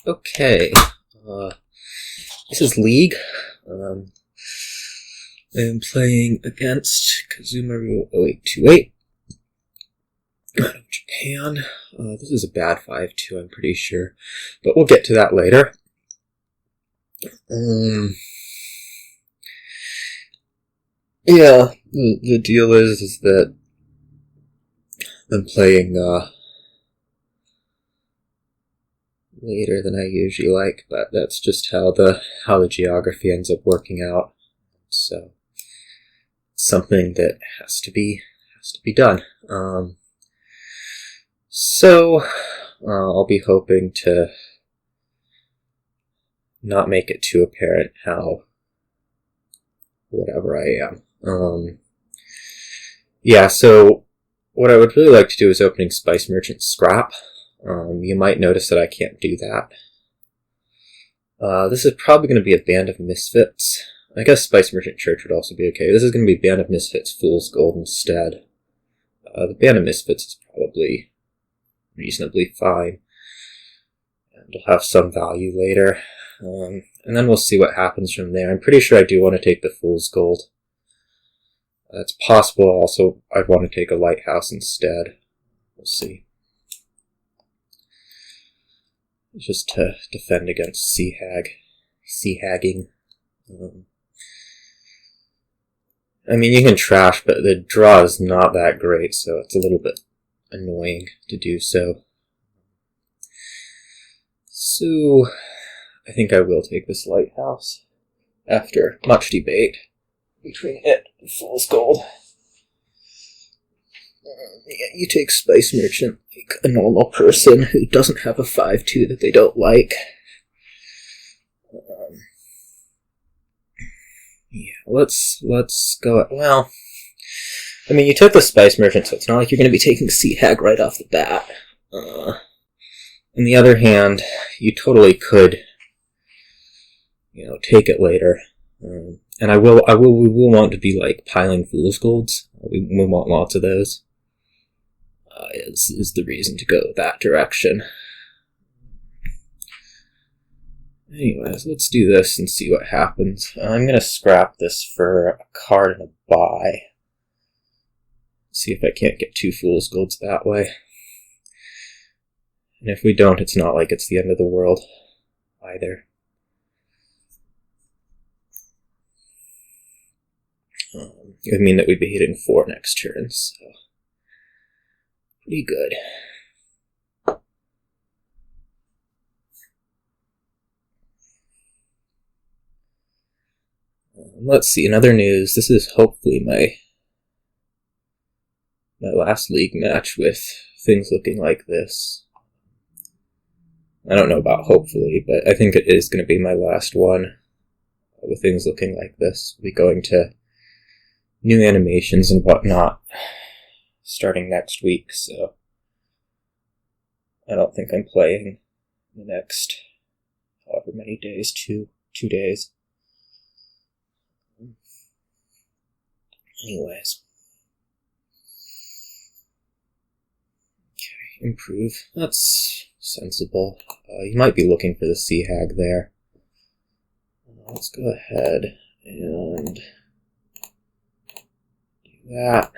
Okay, this is League. I am playing against kazumaru0828 out of Japan. This is a bad 5-2, I'm pretty sure, but we'll get to that later. Yeah, the deal is that I'm playing later than I usually like, but that's just how the geography ends up working out. So it's something that has to be done. So I'll be hoping to not make it too apparent how whatever I am. Yeah, so what I would really like to do is opening Spice Merchant Scrap. You might notice that I can't do that. This is probably going to be a Band of Misfits. I guess Spice Merchant Church would also be okay. This is going to be Band of Misfits Fool's Gold instead. The Band of Misfits is probably reasonably fine. And it'll have some value later. And then we'll see what happens from there. I'm pretty sure I do want to take the Fool's Gold. It's possible also I'd want to take a Lighthouse instead. We'll see. Just to defend against sea hagging. I mean, you can trash, but the draw is not that great, so it's a little bit annoying to do so. So, I think I will take this Lighthouse after much debate between it and Fool's Gold. Yeah, you take Spice Merchant like a normal person who doesn't have a 5-2 that they don't like. Yeah, let's go. Well, I mean, you took the Spice Merchant, so it's not like you're going to be taking Sea Hag right off the bat. On the other hand, you totally could, take it later. And we will want to be like piling Fool's Golds. We want lots of those. Is the reason to go that direction. Anyways, let's do this and see what happens. I'm going to scrap this for a card and a buy. See if I can't get 2 Fool's Golds that way. And if we don't, it's not like it's the end of the world either. It would mean that we'd be hitting 4 next turn, so pretty good. Let's see, in other news, this is hopefully my last league match with things looking like this. I don't know about hopefully, but I think it is going to be my last one with things looking like this. We'll be going to new animations and whatnot starting next week, so I don't think I'm playing the next however many days, two days. Anyways. Okay, improve. That's sensible. You might be looking for the Sea Hag there. Let's go ahead and do that.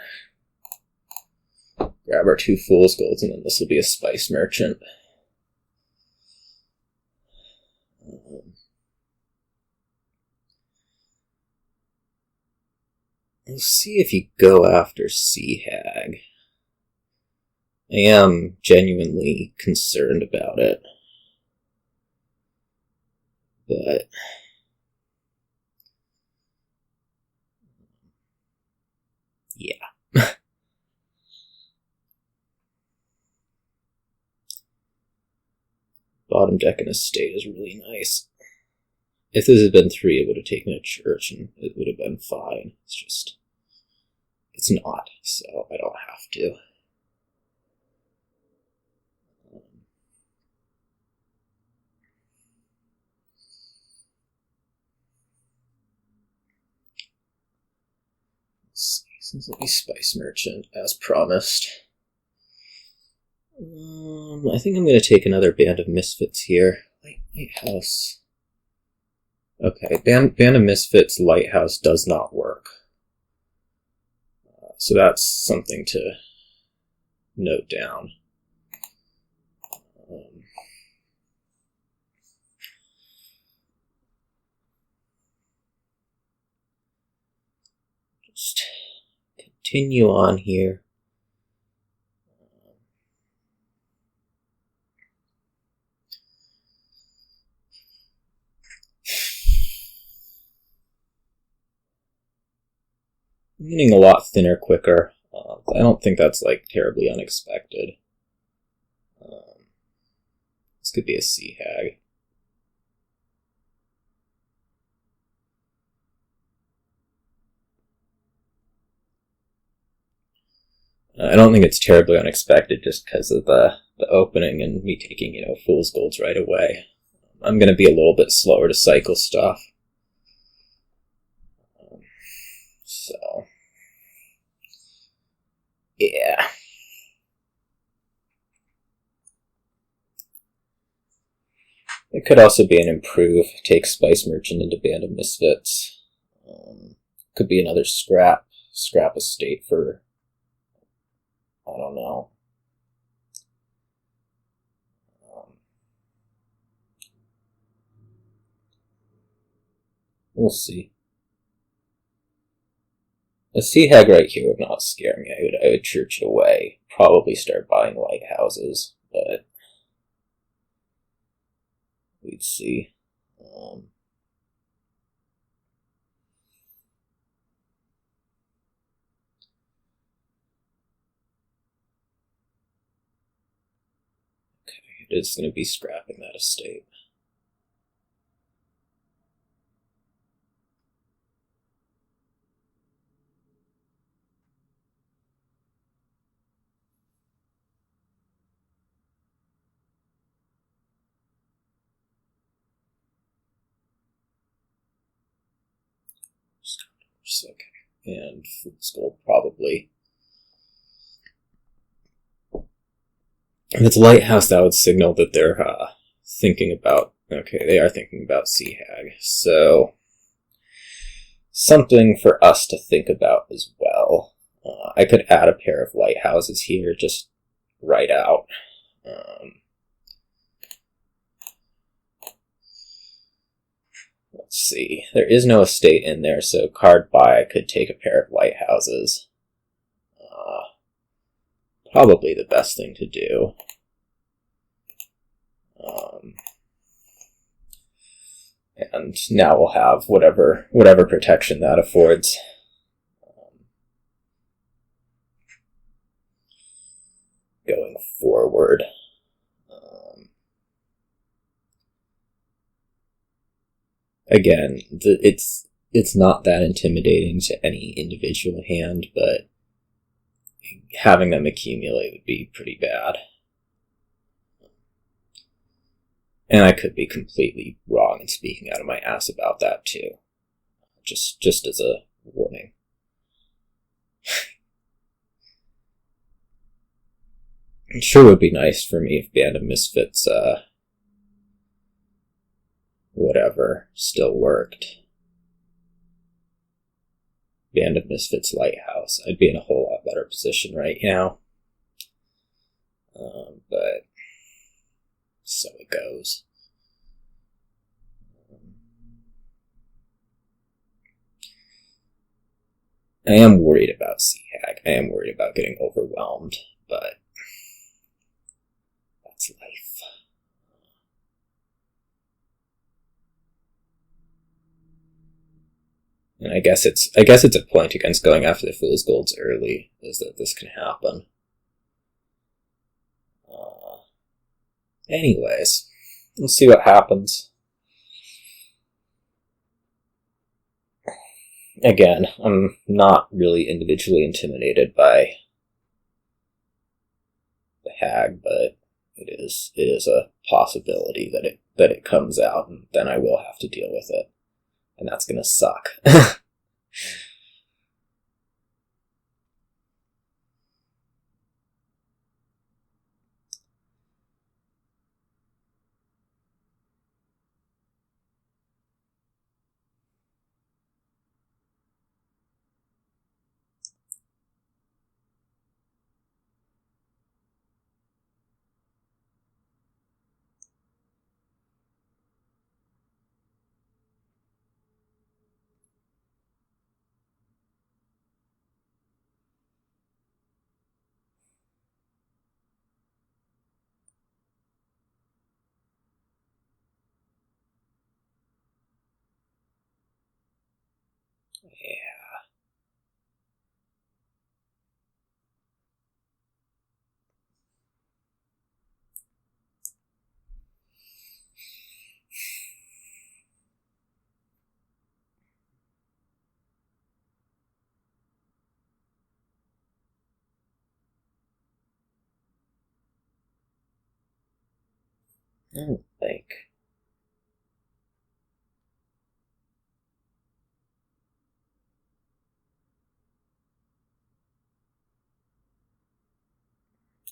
Grab our 2 Fool's Golds, and then this will be a Spice Merchant. We'll see if you go after Sea Hag. I am genuinely concerned about it. But yeah. Bottom deck in a state is really nice. If this had been 3, it would have taken a church and it would have been fine. It's not, so I don't have to. Let's see, since it'll be Spice Merchant, as promised. I think I'm going to take another Band of Misfits here. Like, Lighthouse. Okay, Band of Misfits Lighthouse does not work. So that's something to note down. Just continue on here. I'm getting a lot thinner quicker. I don't think that's like terribly unexpected. This could be a sea hag. I don't think it's terribly unexpected just because of the opening and me taking, fool's golds right away. I'm going to be a little bit slower to cycle stuff. So, yeah. It could also be an improve, take Spice Merchant into Band of Misfits. Could be another scrap estate for, I don't know. We'll see. A sea hag right here would not scare me. I would church it away. Probably start buying lighthouses, but we'd see. Okay, it is going to be scrapping that estate. Okay, and Fool's Gold probably. If it's Lighthouse, that would signal that they're thinking about. Okay, they are thinking about Sea Hag, so something for us to think about as well. I could add a pair of lighthouses here, just right out. Let's see. There is no estate in there, so card buy, I could take a pair of lighthouses. Probably the best thing to do. And now we'll have whatever protection that affords. Going forward. Again, it's not that intimidating to any individual hand, but having them accumulate would be pretty bad. And I could be completely wrong in speaking out of my ass about that too. Just as a warning. It sure would be nice for me if Band of Misfits, whatever, still worked. Band of Misfits Lighthouse. I'd be in a whole lot better position right now. But so it goes. I am worried about Sea Hag. I am worried about getting overwhelmed, but that's life. And I guess it's a point against going after the Fool's Golds early, is that this can happen. Anyways, we'll see what happens. Again, I'm not really individually intimidated by the hag, but it is a possibility that it comes out, and then I will have to deal with it. And that's gonna suck. Yeah. I don't think.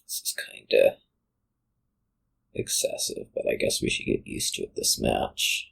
This is kinda excessive, but I guess we should get used to it this match.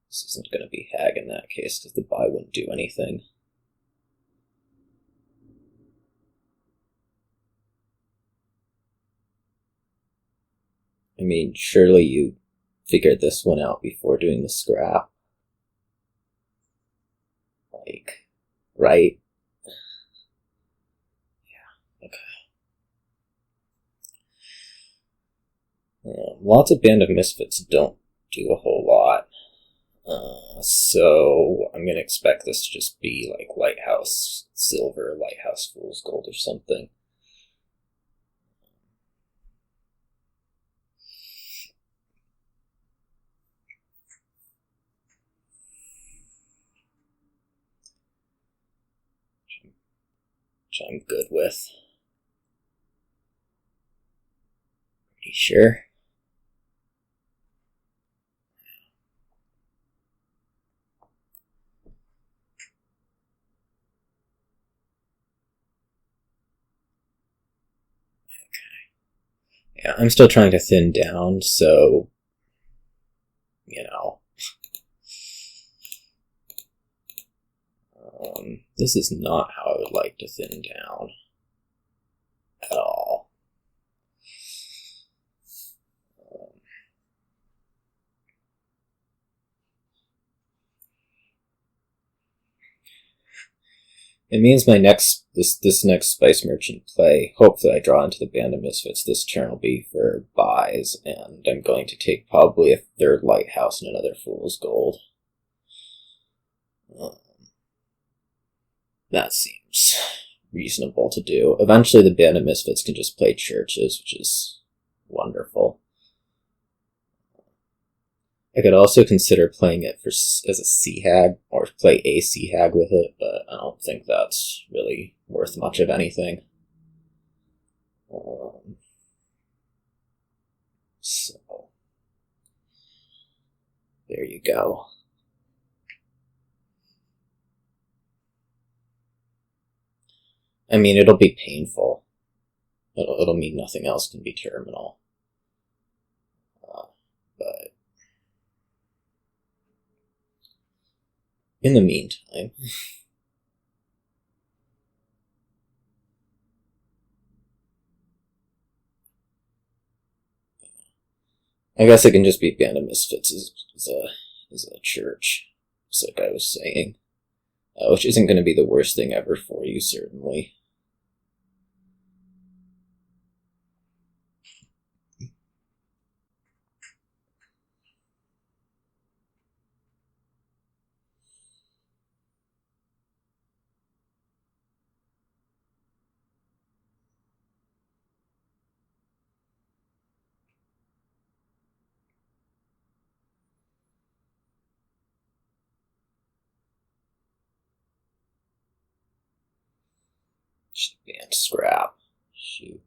This isn't going to be Hag in that case, because the buy wouldn't do anything. I mean, surely you figured this one out before doing the scrap. Like, right? Yeah, okay. Lots of Band of Misfits don't do a whole lot. So I'm going to expect this to just be like Lighthouse Silver, Lighthouse Fool's Gold or something. Which I'm good with. Pretty sure. Yeah, I'm still trying to thin down, so, you know. This is not how I would like to thin down at all. It means my next this next Spice Merchant play, hopefully I draw into the Band of Misfits this turn, will be for buys, and I'm going to take probably a third Lighthouse and another Fool's Gold. That seems reasonable to do. Eventually the Band of Misfits can just play churches, which is wonderful. I could also consider playing it as a Sea Hag, or play a Sea Hag with it, but I don't think that's really worth much of anything. So, there you go. I mean, it'll be painful. It'll mean nothing else can be terminal. But in the meantime... I guess it can just be Band of Misfits as a church, just like I was saying. Which isn't going to be the worst thing ever for you, certainly. Should be on scrap. Shoot.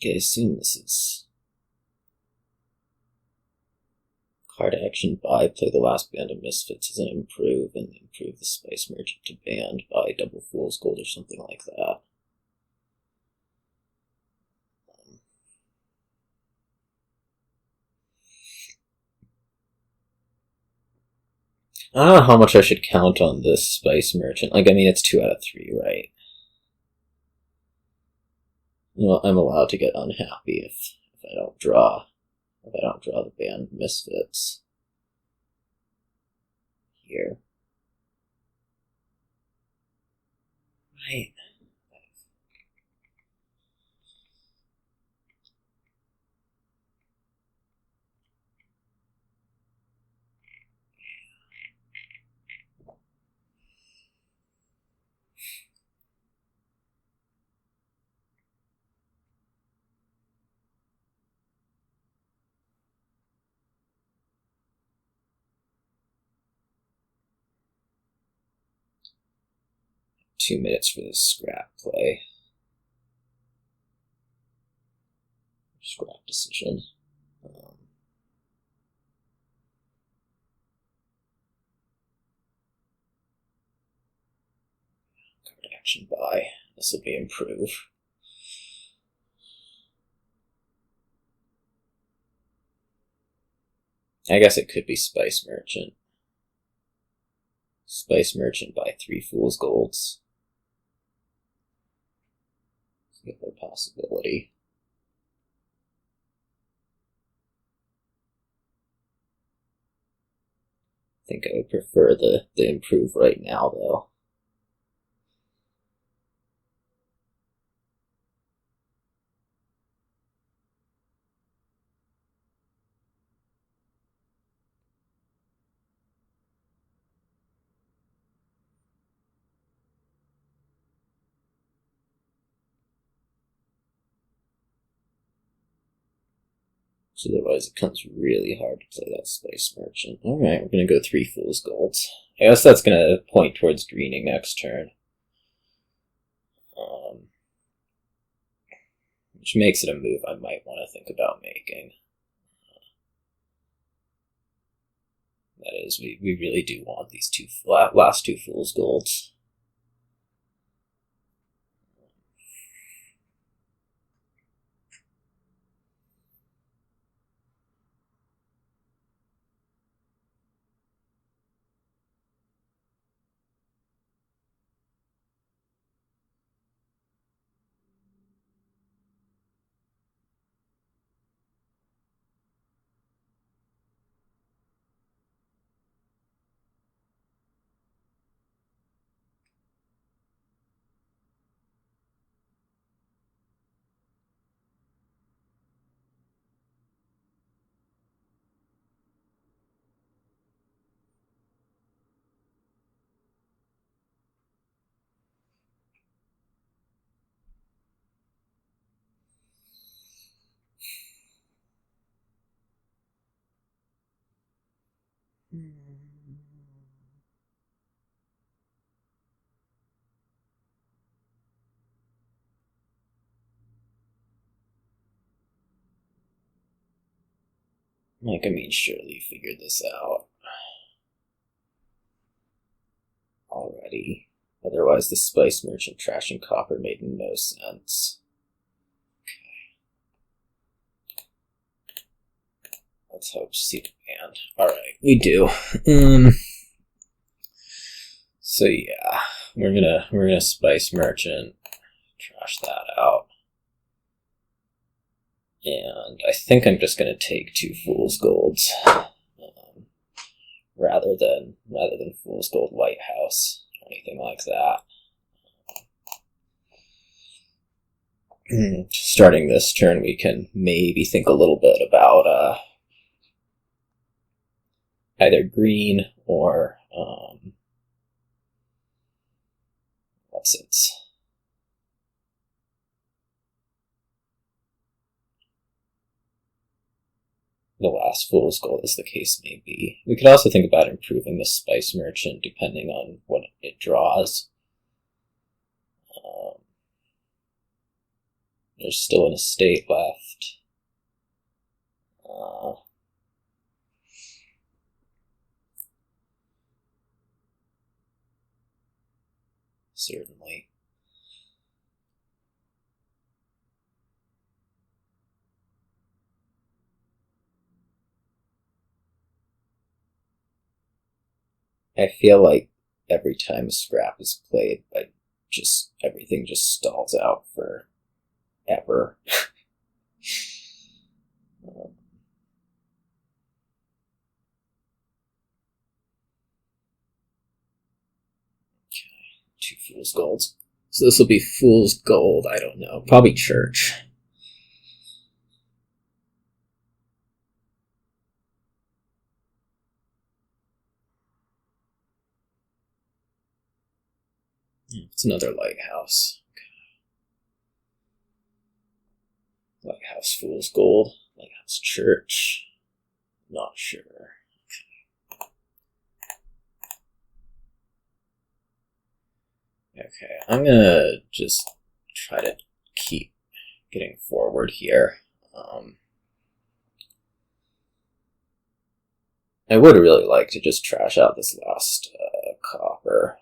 Okay, I assume this is card action buy, play the last band of Misfits as an improve, and improve the Spice Merchant to band by double Fool's Gold or something like that. I don't know how much I should count on this Spice Merchant. Like, I mean, it's 2 out of 3, right? Well, I'm allowed to get unhappy if I don't draw. If I don't draw the band Misfits here. Right. Two minutes for this scrap play. Scrap decision. Card action buy. This will be improve. I guess it could be Spice Merchant. Spice Merchant by 3 Fool's Golds. It's a possibility. I think I would prefer the improve right now, though. So otherwise it becomes really hard to play that Spice Merchant. Alright, we're going to go 3 Fool's Golds. I guess that's going to point towards greening next turn. Which makes it a move I might want to think about making. That is, we really do want these last 2 Fool's Golds. Like, I mean, surely you figured this out already. Otherwise, the Spice Merchant trash and copper made no sense. Okay. Let's hope to see the band. Alright, we do. So yeah, we're gonna Spice Merchant, trash that out. And I think I'm just going to take 2 Fool's Golds, rather than Fool's Gold Lighthouse, or anything like that. Starting this turn, we can maybe think a little bit about either green or what's it? The last Fool's Gold, as the case may be. We could also think about improving the Spice Merchant depending on what it draws. There's still an estate left. Certainly. I feel like every time a scrap is played, everything just stalls out forever. Okay, 2 fool's golds. So this will be fool's gold, I don't know. Probably church. It's another lighthouse. Okay. Lighthouse fool's gold. Lighthouse church. Not sure. Okay, I'm gonna just try to keep getting forward here. I would really like to just trash out this last copper.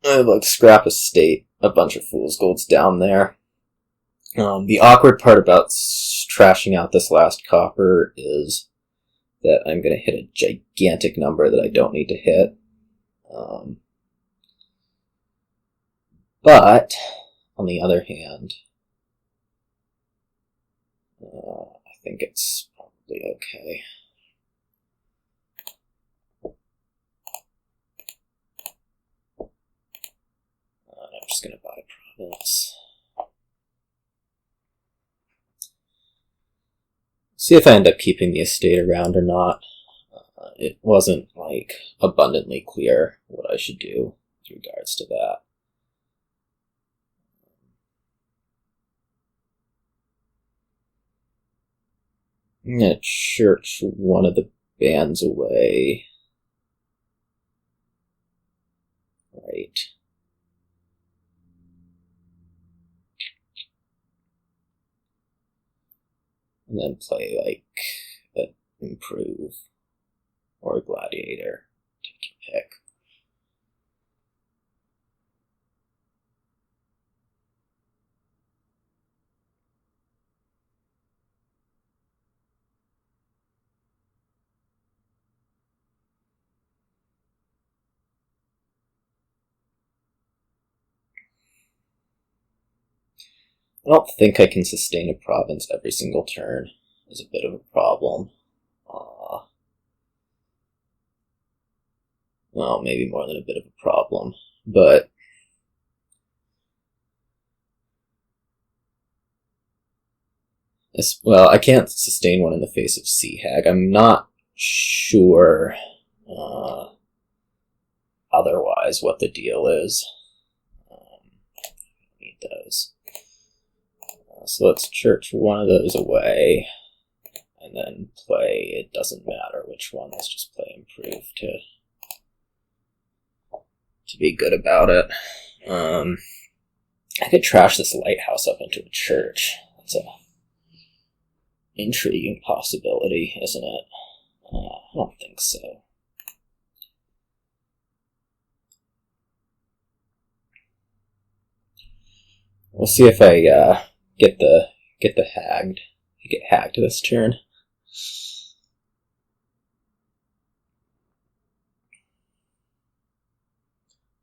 I'd like to scrap estate, a bunch of fool's golds down there. The awkward part about trashing out this last copper is that I'm going to hit a gigantic number that I don't need to hit. But, on the other hand, I think it's probably okay. I'm just going to buy province. See if I end up keeping the estate around or not. It wasn't, abundantly clear what I should do with regards to that. I'm going to church one of the bands away. Right. And then play, an Improve or a Gladiator. Take your pick. I don't think I can sustain a province every single turn. Is a bit of a problem. Well, maybe more than a bit of a problem, but well, I can't sustain one in the face of Sea Hag. I'm not sure otherwise what the deal is. Need those. So let's church one of those away, and then play, it doesn't matter which one, let's just play Improve to be good about it. I could trash this lighthouse up into a church. That's a intriguing possibility, isn't it? I don't think so. We'll see if I get hagged this turn.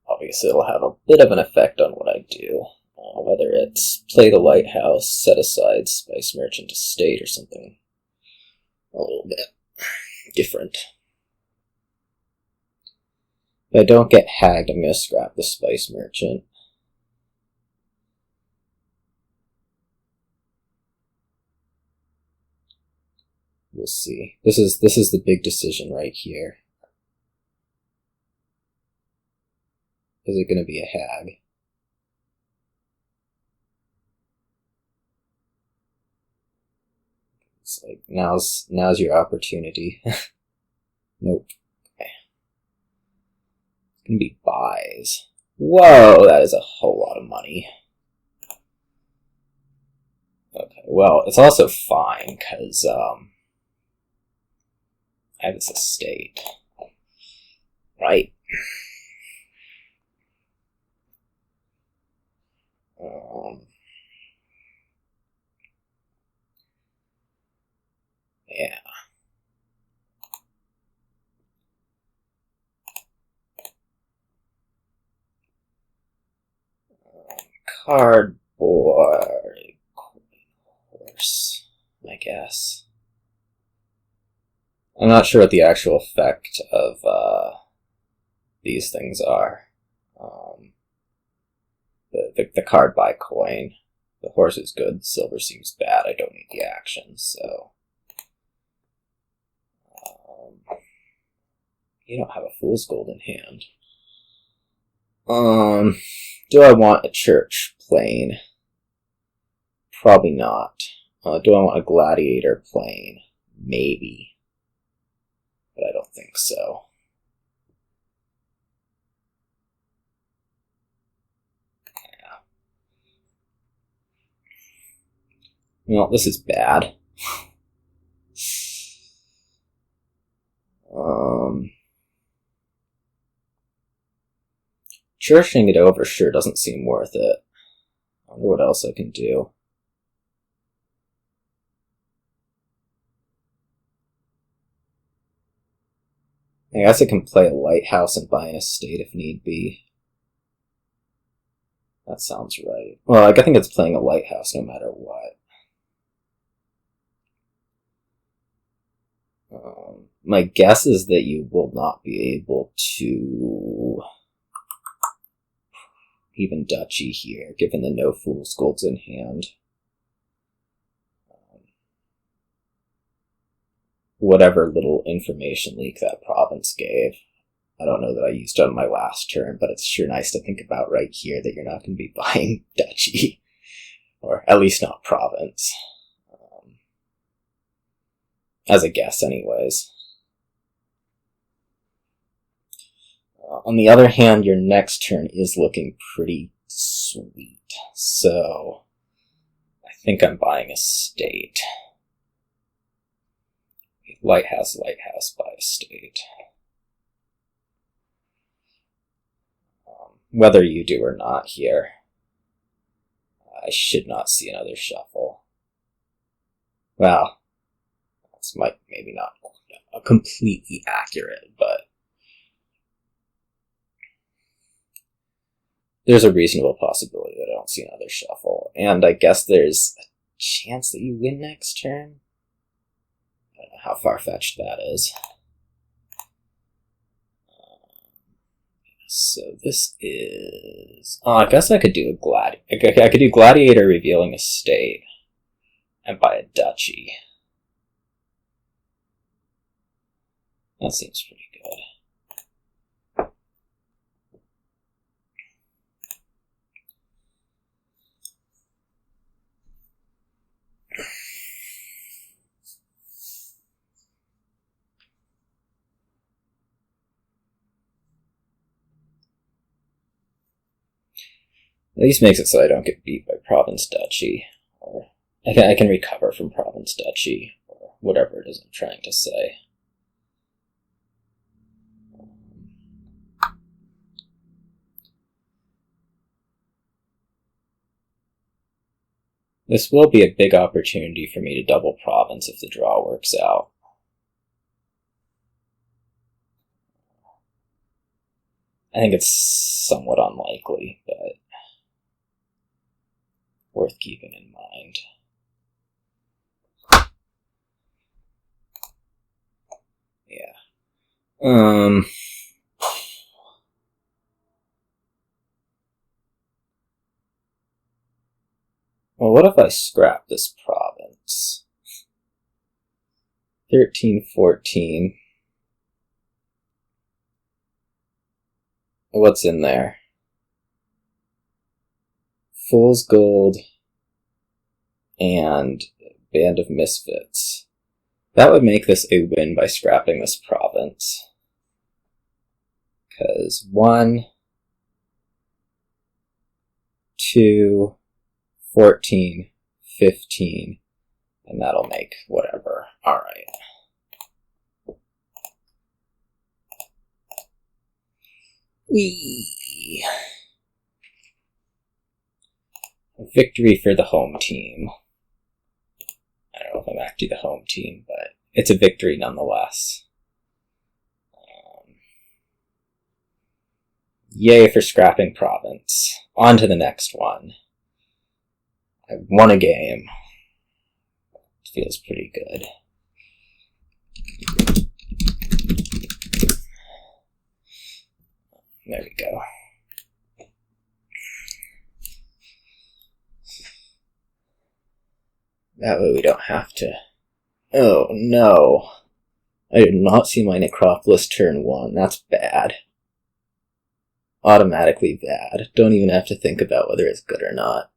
Obviously, it'll have a bit of an effect on what I do, whether it's play the lighthouse, set aside Spice Merchant Estate, or something a little bit different. If I don't get hagged, I'm going to scrap the Spice Merchant. We'll see. This is the big decision right here. Is it going to be a hag? It's like, now's your opportunity. Nope. Okay. It's going to be buys. Whoa, that is a whole lot of money. Well, it's also fine, because, I have this estate. Right? Yeah. Cardboard horse, I guess. I'm not sure what the actual effect of these things are. The card buy coin. The horse is good, the silver seems bad, I don't need the action, so... you don't have a fool's gold in hand. Do I want a church plane? Probably not. Do I want a gladiator plane? Maybe. But I don't think so. Well, this is bad. Churching it over sure doesn't seem worth it. I wonder what else I can do. I guess I can play a Lighthouse and buy an estate if need be. That sounds right. Well, I think it's playing a Lighthouse no matter what. My guess is that you will not be able to even duchy here, given the no fool's golds in hand. Whatever little information leak that province gave, I don't know that I used it on my last turn, but it's sure nice to think about right here that you're not going to be buying duchy, or at least not province. As a guess, anyways. On the other hand, your next turn is looking pretty sweet, so I think I'm buying a state. Lighthouse, buy a state. Whether you do or not here, I should not see another shuffle. Well, this might maybe not completely accurate, but there's a reasonable possibility that I don't see another shuffle. And I guess there's a chance that you win next turn? I don't know how far-fetched that is. So this is... Oh, I guess I could do a I could do Gladiator revealing a state and buy a duchy. That seems pretty good. At least makes it so I don't get beat by Province Duchy, or I can recover from Province Duchy, or whatever it is I'm trying to say. This will be a big opportunity for me to double Province if the draw works out. I think it's somewhat unlikely, but worth keeping in mind. Yeah. Well, what if I scrap this province? 13, 14. What's in there? Fool's Gold and Band of Misfits. That would make this a win by scrapping this province. Because 1, 2, 14, 15. And that'll make whatever. Alright. Whee! A victory for the home team. I don't know if I'm actually the home team, but it's a victory nonetheless. Yay for scrapping province. On to the next one. I won a game. It feels pretty good. There we go. That way we don't have to... Oh no. I did not see my Necropolis turn 1. That's bad. Automatically bad. Don't even have to think about whether it's good or not.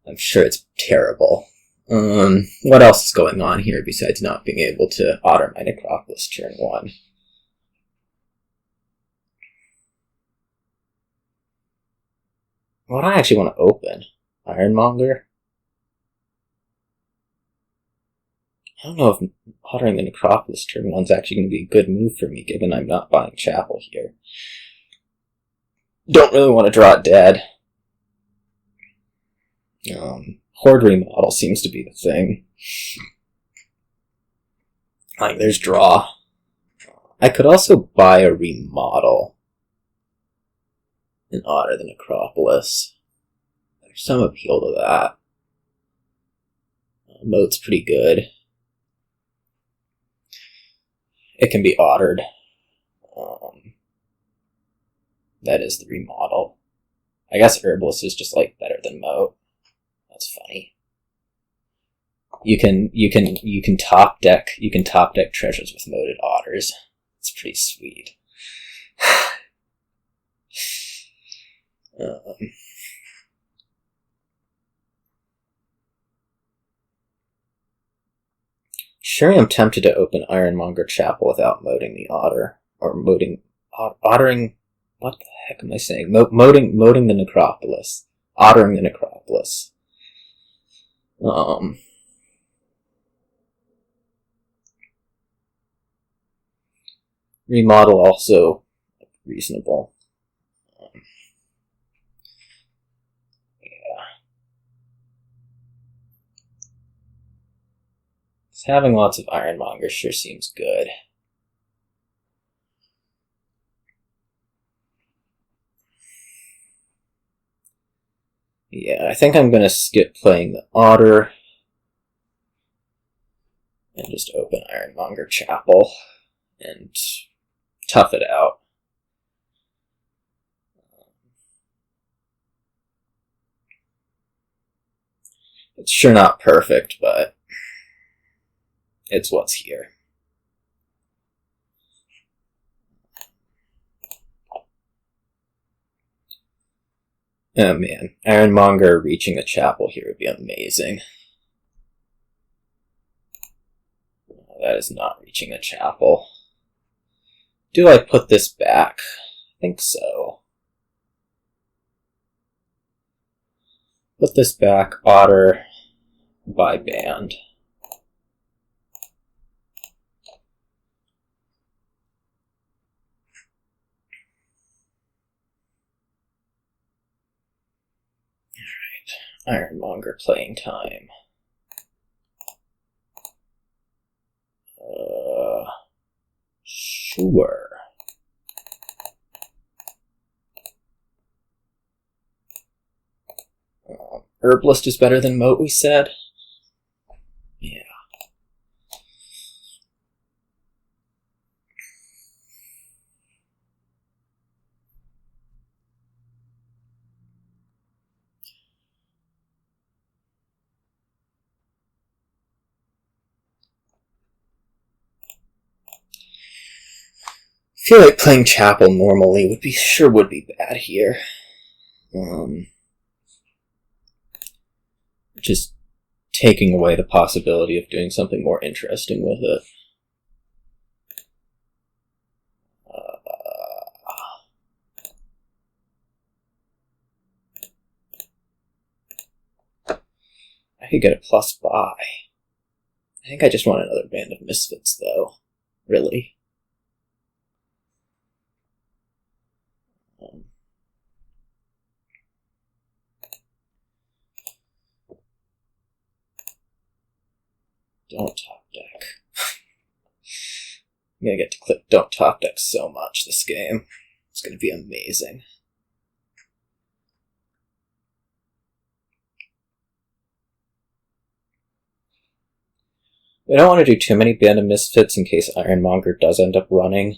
I'm sure it's terrible. What else is going on here besides not being able to Otter my Necropolis turn 1? What do I actually want to open? Ironmonger? I don't know if Ottering the Necropolis turn 1's actually going to be a good move for me, given I'm not buying Chapel here. Don't really want to draw it dead. Hoard Remodel seems to be the thing. Like, there's draw. I could also buy a Remodel and Otter the Necropolis. There's some appeal to that. Moat's pretty good. It can be Ottered. That is the Remodel. I guess Herbalist is just like better than Moat. That's funny. You can top deck treasures with moated otters. It's pretty sweet. Sure, I'm tempted to open Ironmonger Chapel without moating the otter. Or ottering... What the heck am I saying? Moating the Necropolis. Ottering the Necropolis. Remodel also reasonable. Yeah. Having lots of Ironmonger sure seems good. Yeah, I think I'm going to skip playing the Otter and just open Ironmonger Chapel and tough it out. It's sure not perfect, but it's what's here. Oh man, Ironmonger reaching the chapel here would be amazing. That is not reaching the chapel. Do I put this back? I think so. Put this back, Otter, buy band. Ironmonger playing time. Sure. Herbalist is better than Moat, we said? Yeah. I feel like playing Chapel normally would be bad here. Just taking away the possibility of doing something more interesting with it. I could get a plus buy. I think I just want another band of Misfits, though. Really. Don't top deck. I'm gonna get to click don't top deck so much this game. It's gonna be amazing. We don't want to do too many Band of Misfits in case Ironmonger does end up running.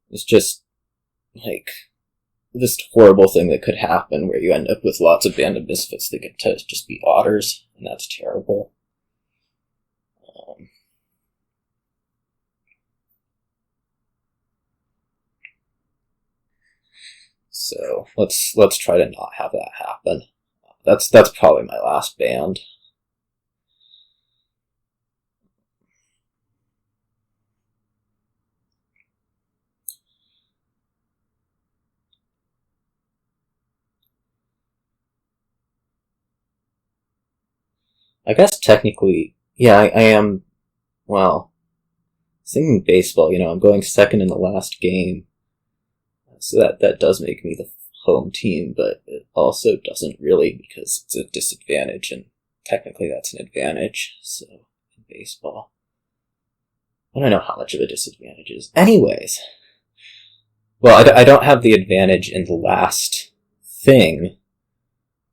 It's just, like, this horrible thing that could happen where you end up with lots of Band of Misfits that get to just be Otters, and that's terrible. So let's try to not have that happen. That's probably my last band. I guess technically, yeah, I am, well, thinking baseball, I'm going second in the last game. So that does make me the home team, but it also doesn't really because it's a disadvantage, and technically that's an advantage, so, in baseball. I don't know how much of a disadvantage is. Anyways. Well, I don't have the advantage in the last thing,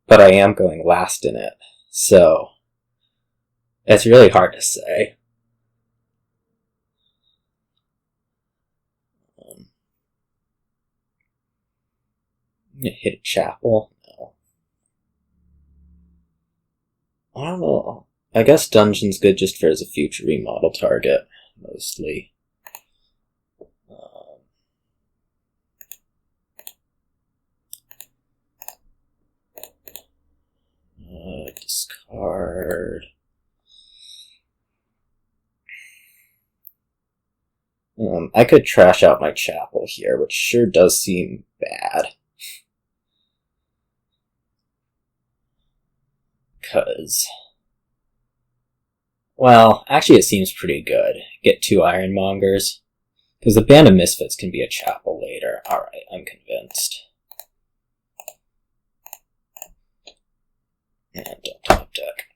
but I am going last in it, so it's really hard to say. Hit a chapel? No. I don't know. I guess dungeon's good just for as a future remodel target, mostly. Discard. I could trash out my chapel here, which sure does seem bad. Because, well, actually it seems pretty good. Get 2 Ironmongers. Because the Band of Misfits can be a chapel later. Alright, I'm convinced. And don't top deck.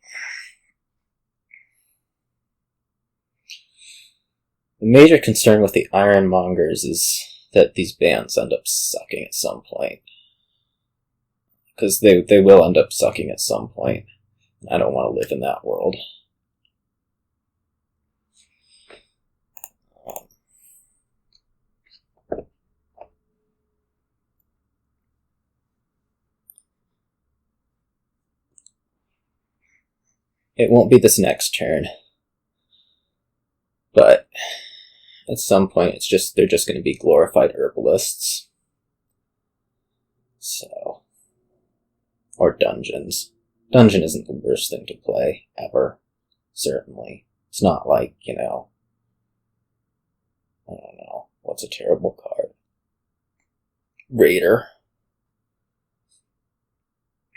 The major concern with the Ironmongers is that these bands end up sucking at some point. Because they will end up sucking at some point. I don't want to live in that world. It won't be this next turn. But at some point they're just going to be glorified herbalists. So, or dungeons. Dungeon isn't the worst thing to play, ever. Certainly. It's not like, I don't know, what's a terrible card? Raider.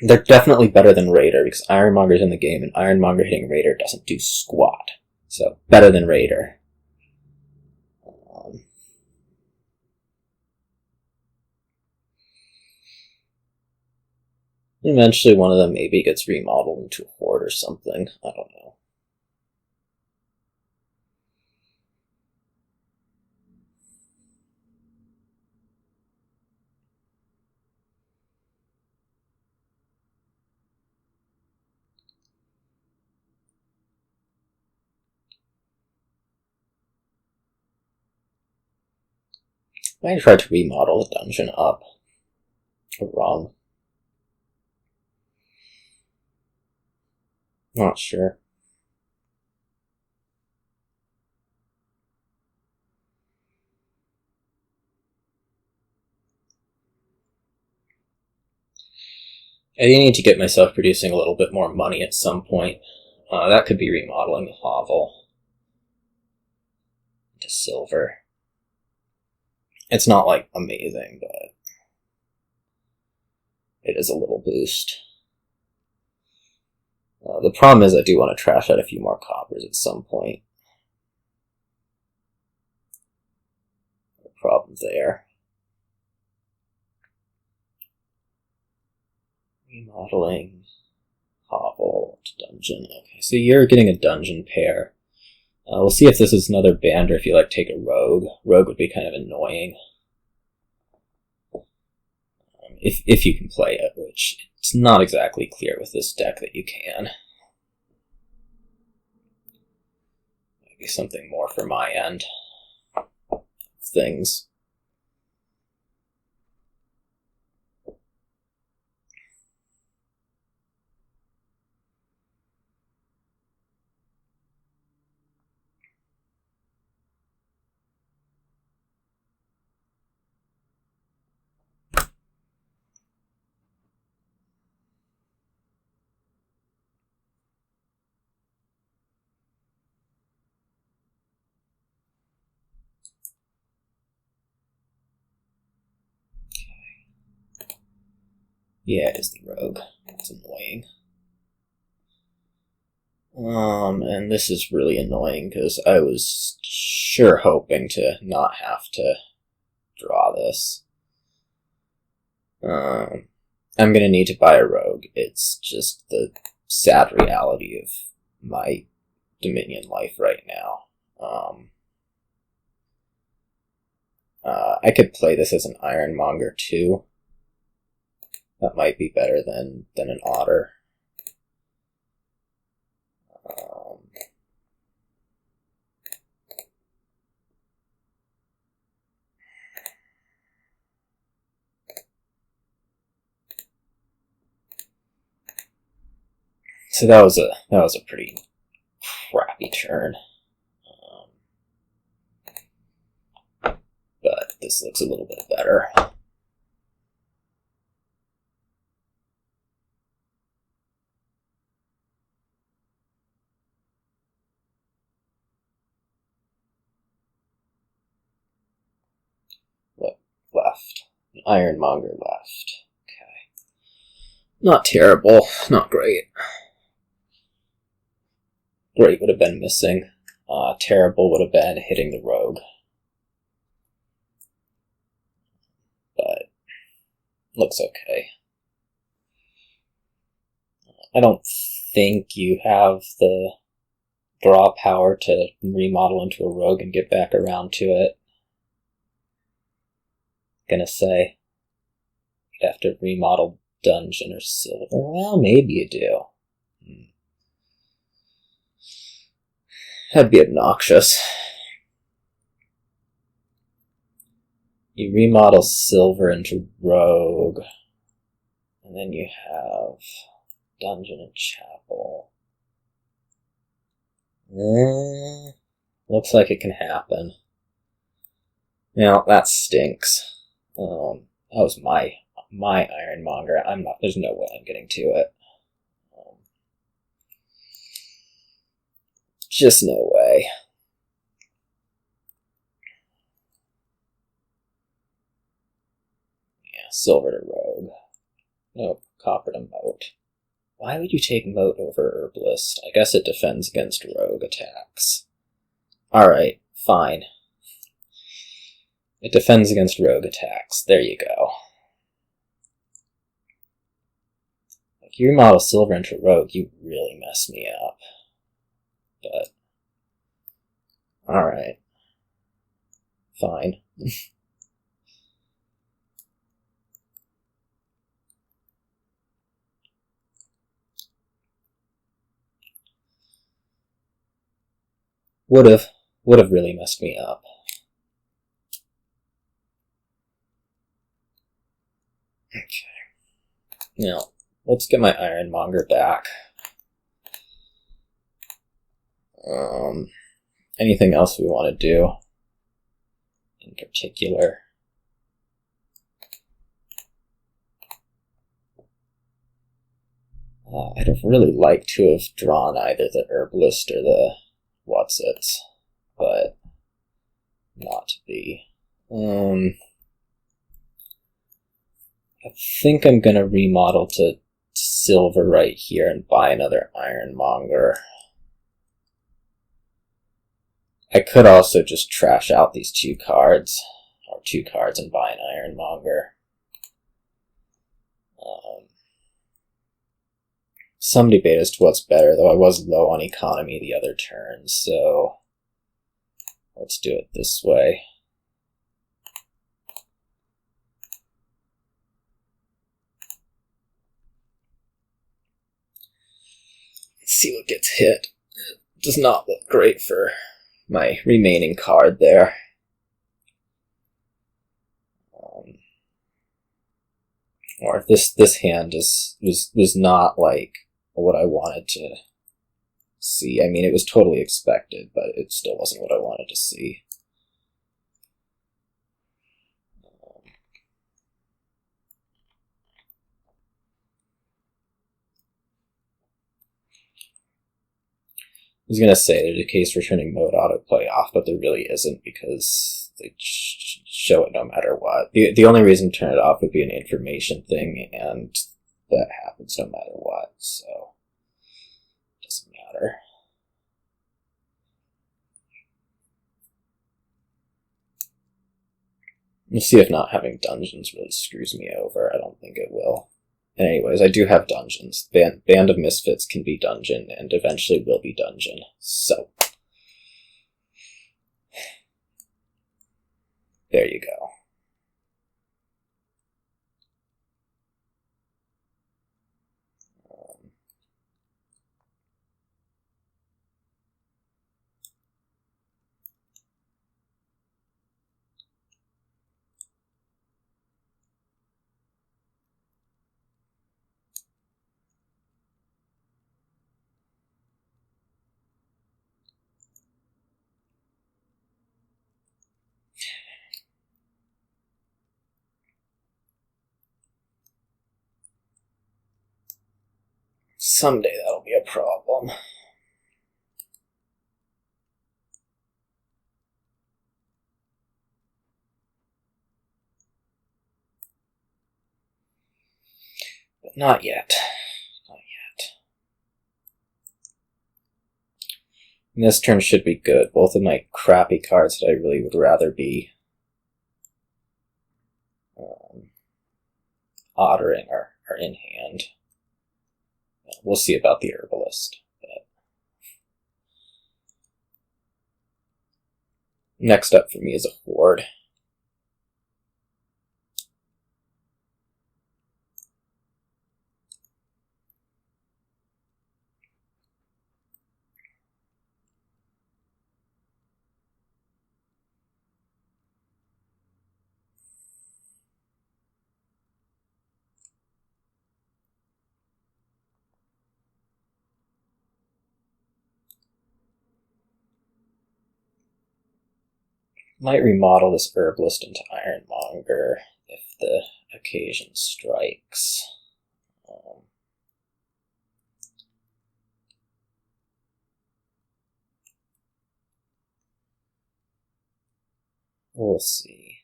They're definitely better than Raider, because Ironmonger's in the game, and Ironmonger hitting Raider doesn't do squat. So, better than Raider. Eventually one of them maybe gets remodeled into a Hoard or something. I don't know. I tried to remodel the dungeon up. Wrong. Not sure. I need to get myself producing a little bit more money at some point. That could be remodeling the hovel into silver. It's not, like, amazing, but it is a little boost. The problem is I do want to trash out a few more coppers at some point. No problem there. Remodeling, hovel to dungeon. Okay, so you're getting a dungeon pair. We'll see if this is another band or if you like take a rogue. Rogue would be kind of annoying. If you can play it, which it's not exactly clear with this deck that you can. Maybe something more for my end of things. Yeah, it is the rogue. It's annoying. And this is really annoying because I was sure hoping to not have to draw this. I'm gonna need to buy a rogue. It's just the sad reality of my Dominion life right now. I could play this as an Ironmonger too. That might be better than an Otter. So that was a pretty crappy turn. But this looks a little bit better. What left? An Ironmonger left. Okay. Not terrible. Not great. Great would have been missing. Terrible would have been hitting the rogue. But looks okay. I don't think you have the draw power to remodel into a rogue and get back around to it. Gonna say you'd have to remodel dungeon or silver. Well, maybe you do. That'd be obnoxious. You remodel silver into rogue, and then you have dungeon and chapel. Looks like it can happen. Now that stinks. That was my Ironmonger. There's no way I'm getting to it. Just no way. Yeah, silver to rogue. Nope, copper to moat. Why would you take moat over herbalist? I guess it defends against rogue attacks. Alright, fine. It defends against rogue attacks. There you go. Like, you remodel silver into rogue, you really mess me up. But, alright. Fine. Would have really messed me up. Okay. Now, let's get my Ironmonger back. Anything else we want to do in particular? I'd have really liked to have drawn either the Herbalist or the Whatsits, but not to be. I think I'm gonna remodel to silver right here and buy another Ironmonger. I could also just trash out these 2 cards, or 2 cards, and buy an Ironmonger. Some debate as to what's better, though I was low on economy the other turn, so let's do it this way. Let's see what gets hit. It does not look great for my remaining card there. Or this hand was not like what I wanted to see. I mean, it was totally expected, but it still wasn't what I wanted to see. I was going to say there's a case for turning Moat autoplay off, but there really isn't, because they show it no matter what. The only reason to turn it off would be an information thing, and that happens no matter what, so it doesn't matter. We'll see if not having dungeons really screws me over. I don't think it will. Anyways, I do have dungeons. Band of Misfits can be dungeon, and eventually will be dungeon, so there you go. Someday that'll be a problem. But not yet. Not yet. And this turn should be good. Both of my crappy cards that I really would rather be ottering are in hand. We'll see about the Herbalist. But next up for me is a Hoard. Might remodel this Herbalist into Ironmonger if the occasion strikes. We'll see.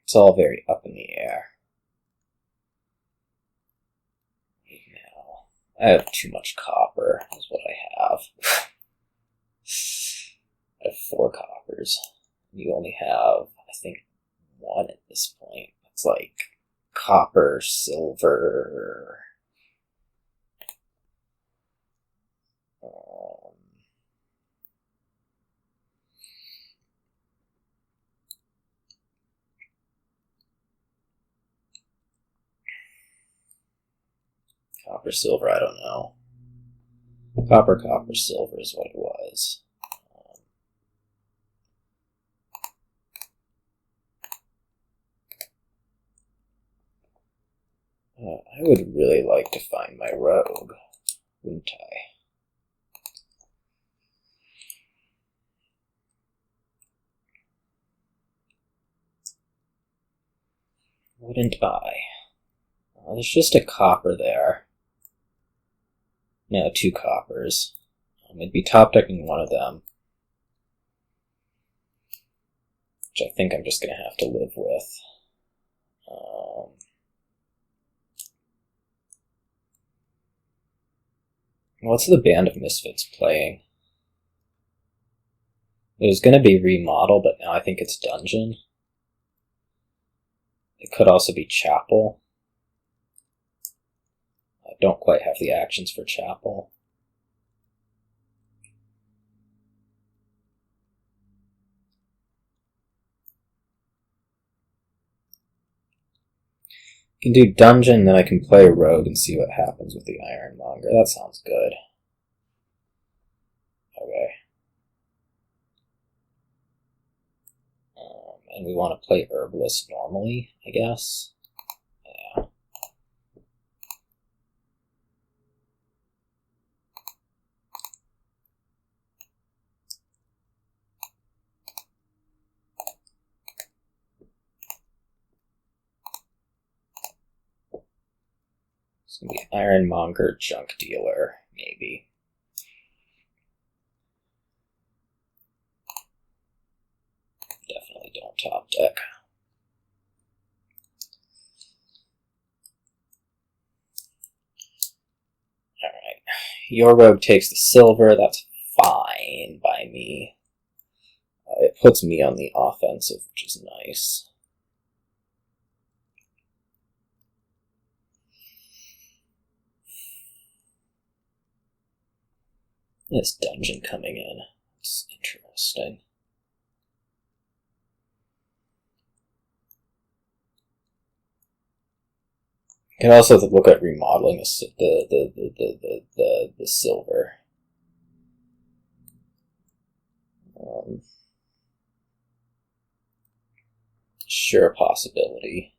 It's all very up in the air. Now, I have too much copper, is what I have. I have 4 coppers. You only have, I think, 1 at this point. It's like copper, silver. Copper, silver, I don't know. Copper, silver is what it was. I would really like to find my rogue, wouldn't I? Wouldn't I? There's just a copper there. No, 2 coppers. It'd be top decking one of them, which I think I'm just going to have to live with. What's the Band of Misfits playing? It was going to be Remodel, but now I think it's Dungeon. It could also be Chapel. I don't quite have the actions for Chapel. I can do Dungeon, then I can play a Rogue and see what happens with the Ironmonger. That sounds good. Okay. And we want to play Herbalist normally, I guess. Yeah. It's going to be Ironmonger, Junk Dealer, maybe. Definitely don't top deck. Alright. Your Rogue takes the silver. That's fine by me. It puts me on the offensive, which is nice. This dungeon coming in. It's interesting. You can also look at remodeling the silver. Sure possibility.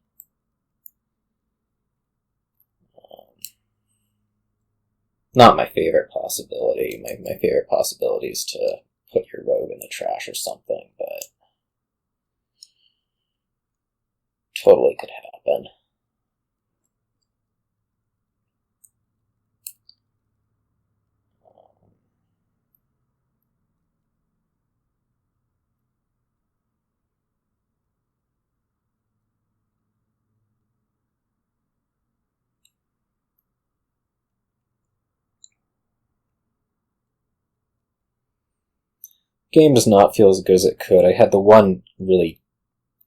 Not my favorite possibility. My favorite possibility is to put your rogue in the trash or something, but totally could happen. Game does not feel as good as it could. I had the one really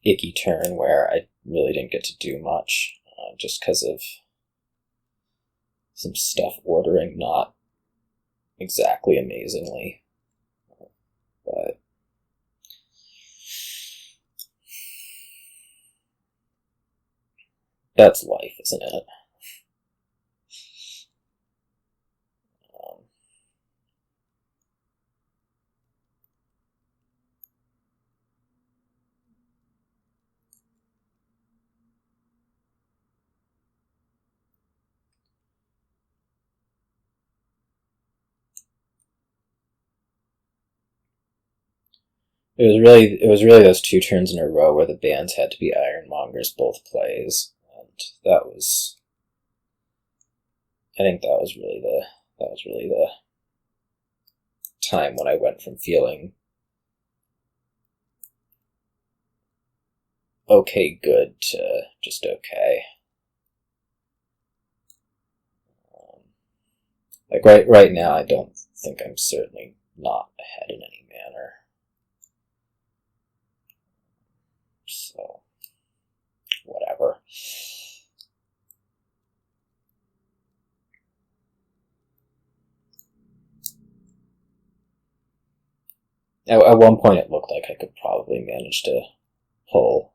icky turn where I really didn't get to do much, just because of some stuff ordering not exactly amazingly. But that's life, isn't it? It was really those two turns in a row where the bands had to be Ironmongers both plays, and that was, I think that was really the time when I went from feeling okay good to just okay. Like right now, I don't think I'm certainly not ahead in any manner. So, whatever. At one point, it looked like I could probably manage to pull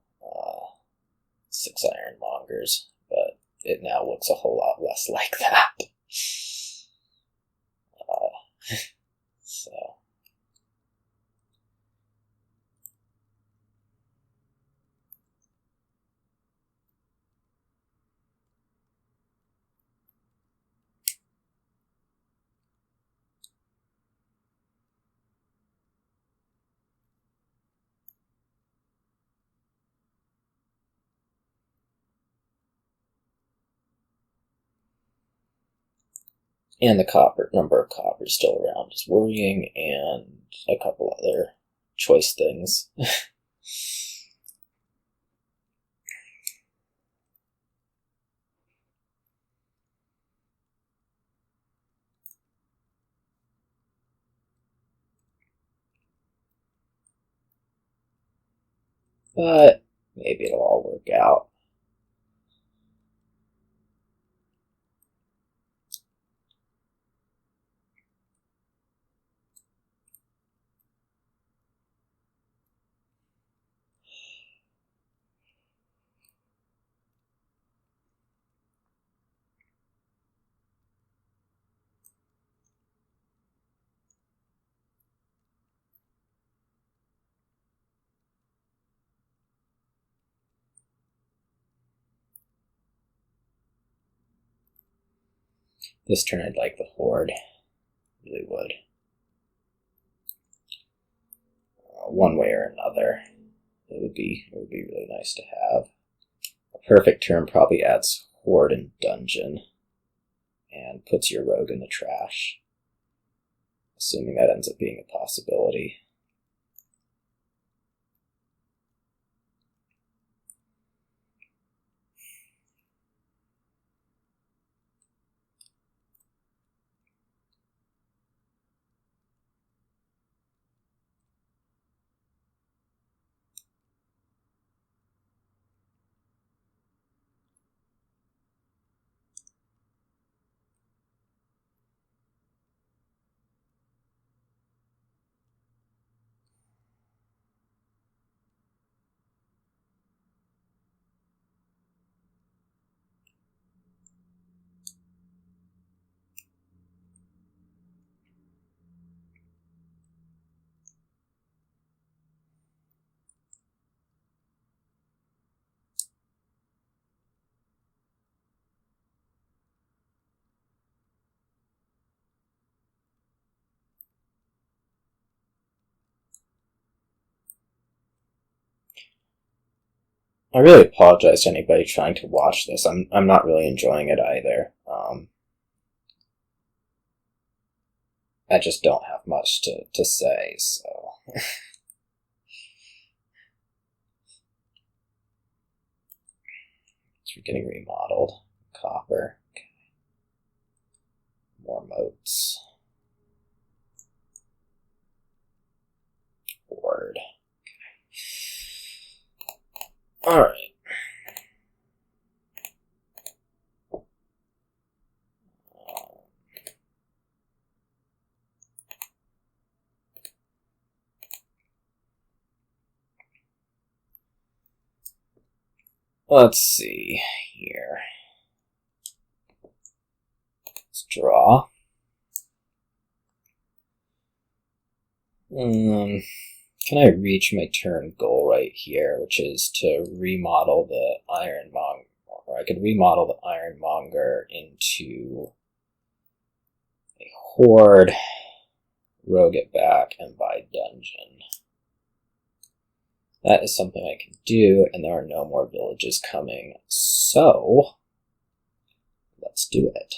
6 Ironmongers, but it now looks a whole lot less like that. So. And the number of coppers still around is worrying, and a couple other choice things. but maybe it'll all work out. This turn I'd like the Hoard. Really would. One way or another. It would be really nice to have. A perfect turn probably adds Hoard and Dungeon and puts your rogue in the trash. Assuming that ends up being a possibility. I really apologize to anybody trying to watch this. I'm not really enjoying it either. I just don't have much to say, so... We're getting remodeled. Copper. Okay. More moats. Hoard. Okay. Alright. Let's see here. Let's draw. Can I reach my turn goal right here, which is to remodel the Ironmonger? Or I could remodel the Ironmonger into a Hoard, rogue it back, and buy Dungeon. That is something I can do, and there are no more villages coming, so let's do it.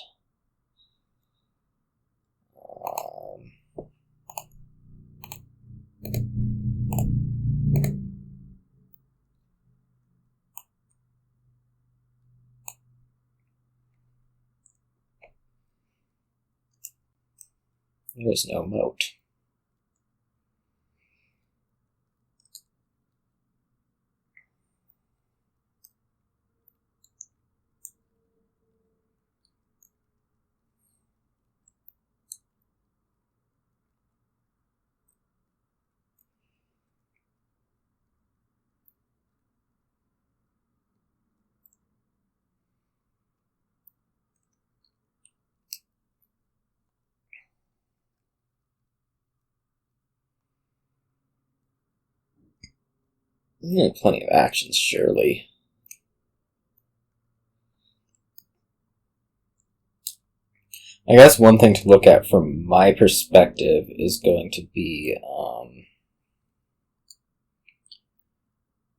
There's no moat. Plenty of actions, surely. I guess one thing to look at from my perspective is going to be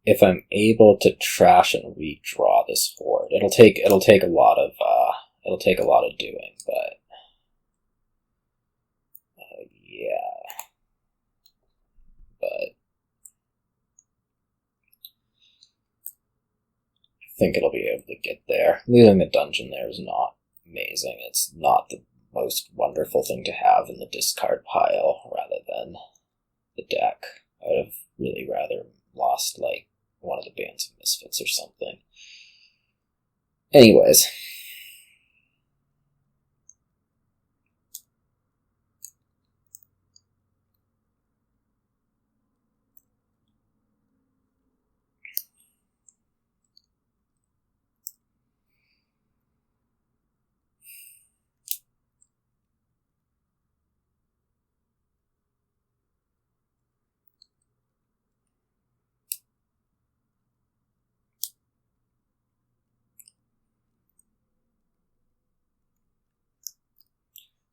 if I'm able to trash and redraw this Hoard. It'll take a lot of doing, but yeah. But I think it'll be able to get there. Losing the Dungeon there is not amazing. It's not the most wonderful thing to have in the discard pile rather than the deck. I would have really rather lost like one of the bands of Misfits or something. Anyways.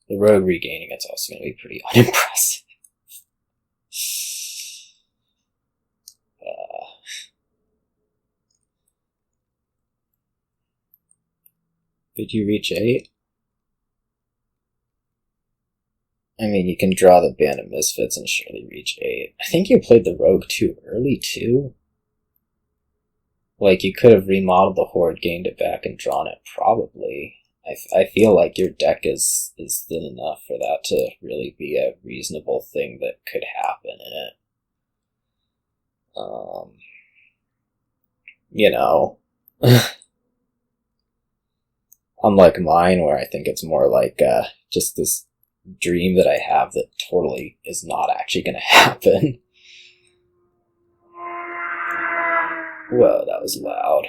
The rogue regaining it's also going to be pretty unimpressive. Did you reach 8? I mean, you can draw the Band of Misfits and surely reach 8. I think you played the rogue too early, too. Like, you could have remodeled the Hoard, gained it back, and drawn it, probably. I feel like your deck is thin enough for that to really be a reasonable thing that could happen in it. You know. Unlike mine, where I think it's more like just this dream that I have that totally is not actually going to happen. Whoa, that was loud.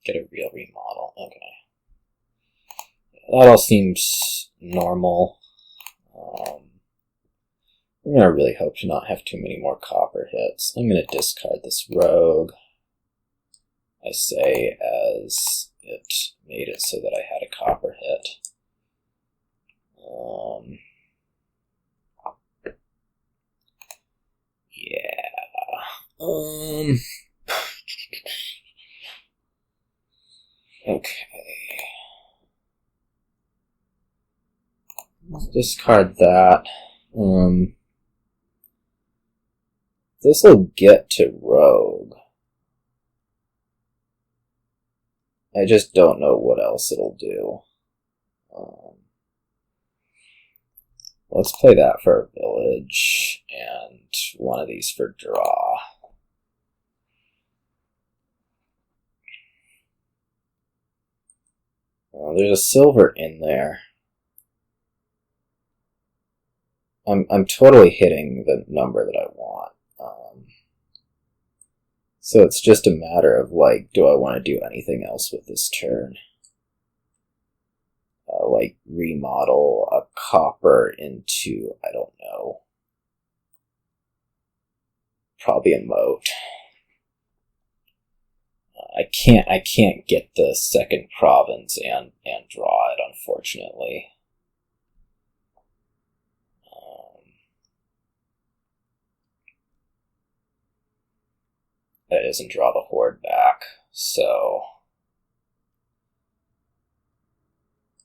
Get a real remodel. Okay. That all seems normal. I'm going to really hope to not have too many more copper hits. I'm going to discard this rogue. I say as it made it so that I had a copper hit. Yeah. Okay. Let's discard that. This will get to rogue. I just don't know what else it'll do. Let's play that for a village, and one of these for draw. There's a silver in there. I'm totally hitting the number that I want. So it's just a matter of, like, do I want to do anything else with this turn? Like, remodel a copper into, I don't know, probably a moat. I can't get the second province and draw it, unfortunately. That isn't draw the Hoard back, so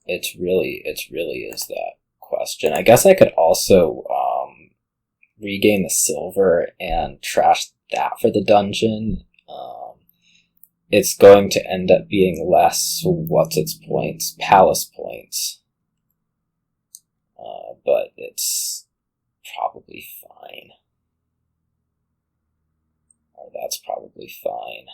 it really is that question. I guess I could also regain the silver and trash that for the dungeon. It's going to end up being less, what's its points? Palace points. But it's probably fine. Or that's probably fine.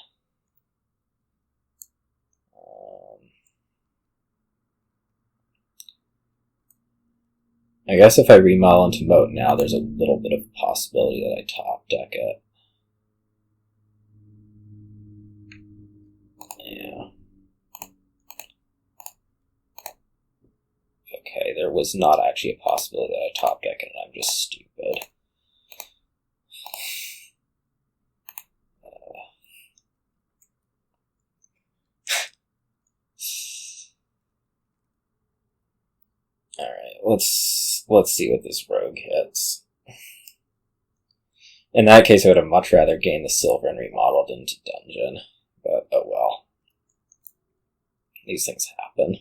I guess if I remodel into Moat now, there's a little bit of possibility that I top deck it. Yeah. Okay, there was not actually a possibility that I top deck it, and I'm just stupid. Alright, let's see what this rogue hits. In that case, I would have much rather gained the silver and remodeled into dungeon. But, oh well. These things happen.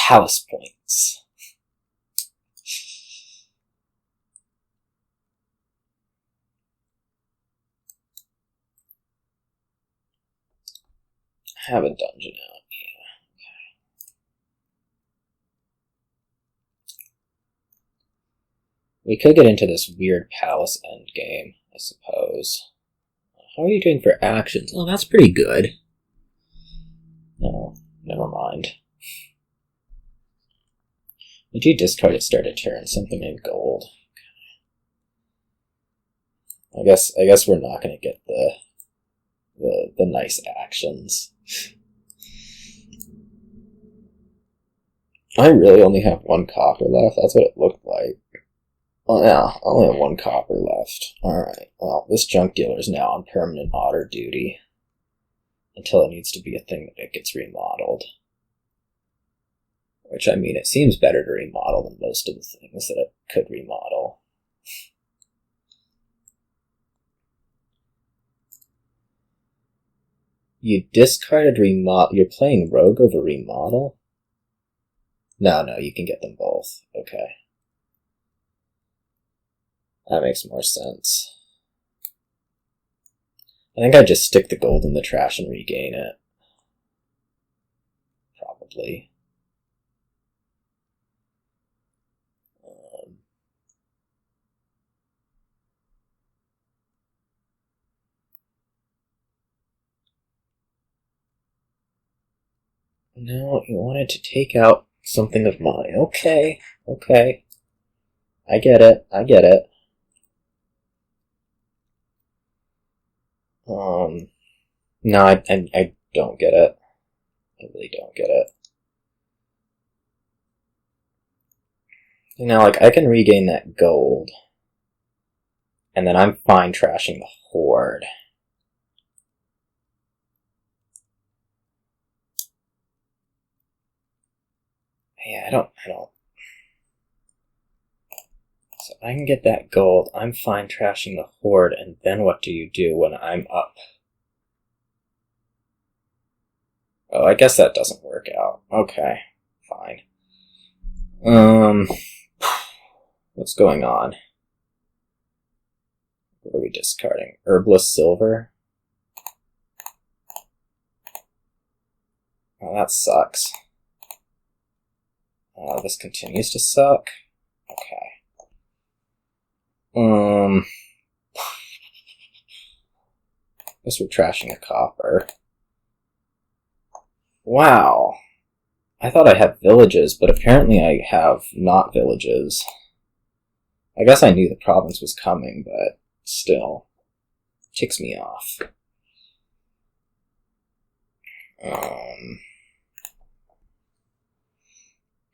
palace points. Have a dungeon out. We could get into this weird palace endgame, I suppose. How are you doing for actions? Oh, that's pretty good. No, never mind. Would you discard at start of turn? Something in gold. I guess we're not going to get the nice actions. I really only have 1 copper left. That's what it looked like. Oh yeah, I only have 1 copper left. Alright, well, this junk dealer is now on permanent Otter duty. Until it needs to be a thing that it gets remodeled. Which, I mean, it seems better to remodel than most of the things that it could remodel. You discarded remodel. You're playing rogue over remodel? No, you can get them both. Okay. That makes more sense. I think I'd just stick the gold in the trash and regain it. Probably. No, you wanted to take out something of mine. Okay. I get it. No, I don't get it. I really don't get it. Now, like, I can regain that gold. And then I'm fine trashing the Hoard. Yeah, I don't. So I can get that gold, I'm fine trashing the Hoard, and then what do you do when I'm up? Oh, I guess that doesn't work out. Okay, fine. What's going on? What are we discarding? Herbalist silver? Oh, that sucks. This continues to suck. Okay. Guess we're trashing a copper. Wow. I thought I had villages, but apparently I have not villages. I guess I knew the province was coming, but still. Ticks me off.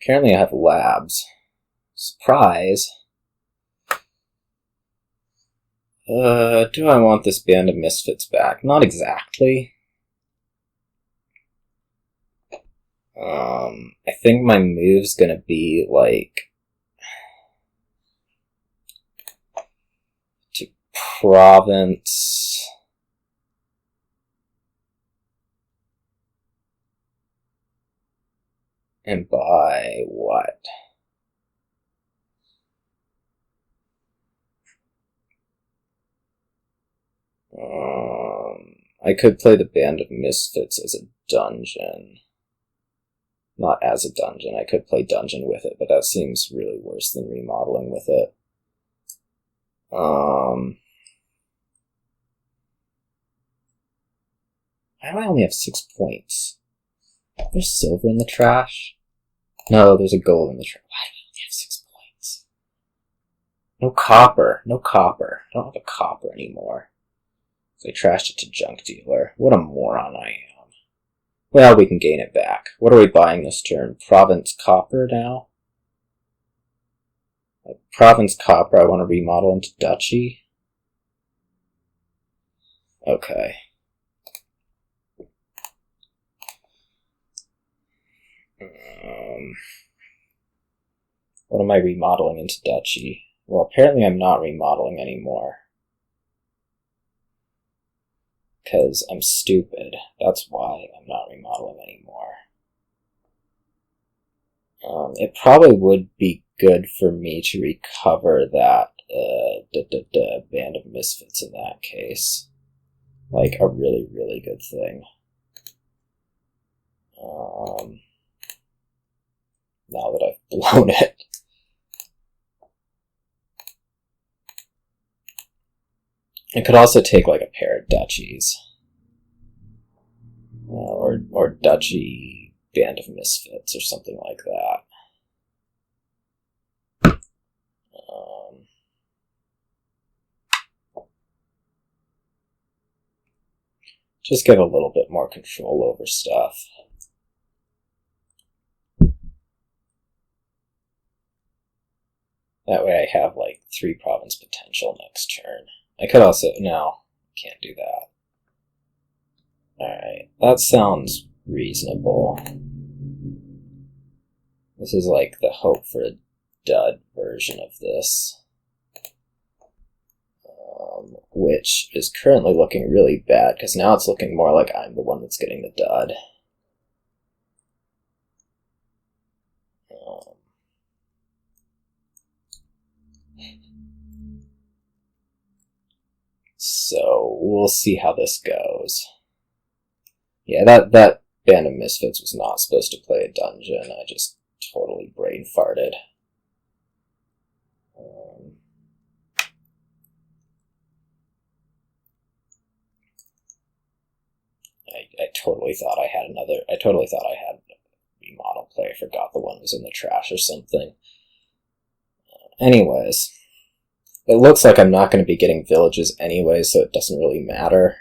Apparently I have labs. Surprise. Do I want this band of misfits back? Not exactly. I think my move's gonna be, like, to province. And buy what? I could play the Band of Misfits as a dungeon. Not as a dungeon, I could play dungeon with it, but that seems really worse than remodeling with it. Why do I only have 6 points? There's silver in the trash? No, there's a gold in the trash. Why do I only have 6 points? No copper. I don't have a copper anymore. So I trashed it to junk dealer. What a moron I am. Well, we can gain it back. What are we buying this turn? Province copper now? Province copper I want to remodel into duchy. Okay. What am I remodeling into duchy? Well, apparently I'm not remodeling anymore. Because I'm stupid. That's why I'm not remodeling anymore. It probably would be good for me to recover that Band of Misfits in that case. Like, a really, really good thing. Now that I've blown it. I could also take, like, a pair of duchies. Or duchy Band of Misfits or something like that. Just get a little bit more control over stuff. That way I have, like, 3 province potential next turn. I could also... No, can't do that. Alright, that sounds reasonable. This is like the hope for a dud version of this. Which is currently looking really bad, because now it's looking more like I'm the one that's getting the dud. So, we'll see how this goes. Yeah, that Band of Misfits was not supposed to play a dungeon. I just totally brain farted. I totally thought I had a remodel play. I forgot the one was in the trash or something. Anyways, it looks like I'm not going to be getting villages anyway, so it doesn't really matter.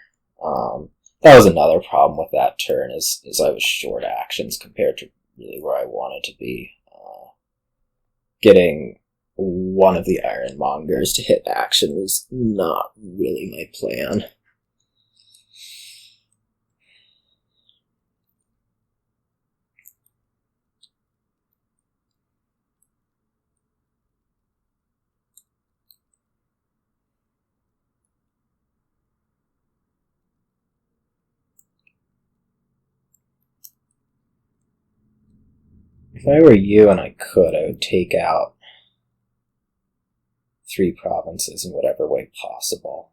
That was another problem with that turn, is I was short actions compared to really where I wanted to be. Getting one of the Ironmongers to hit action was not really my plan. If I were you and I would take out 3 provinces in whatever way possible.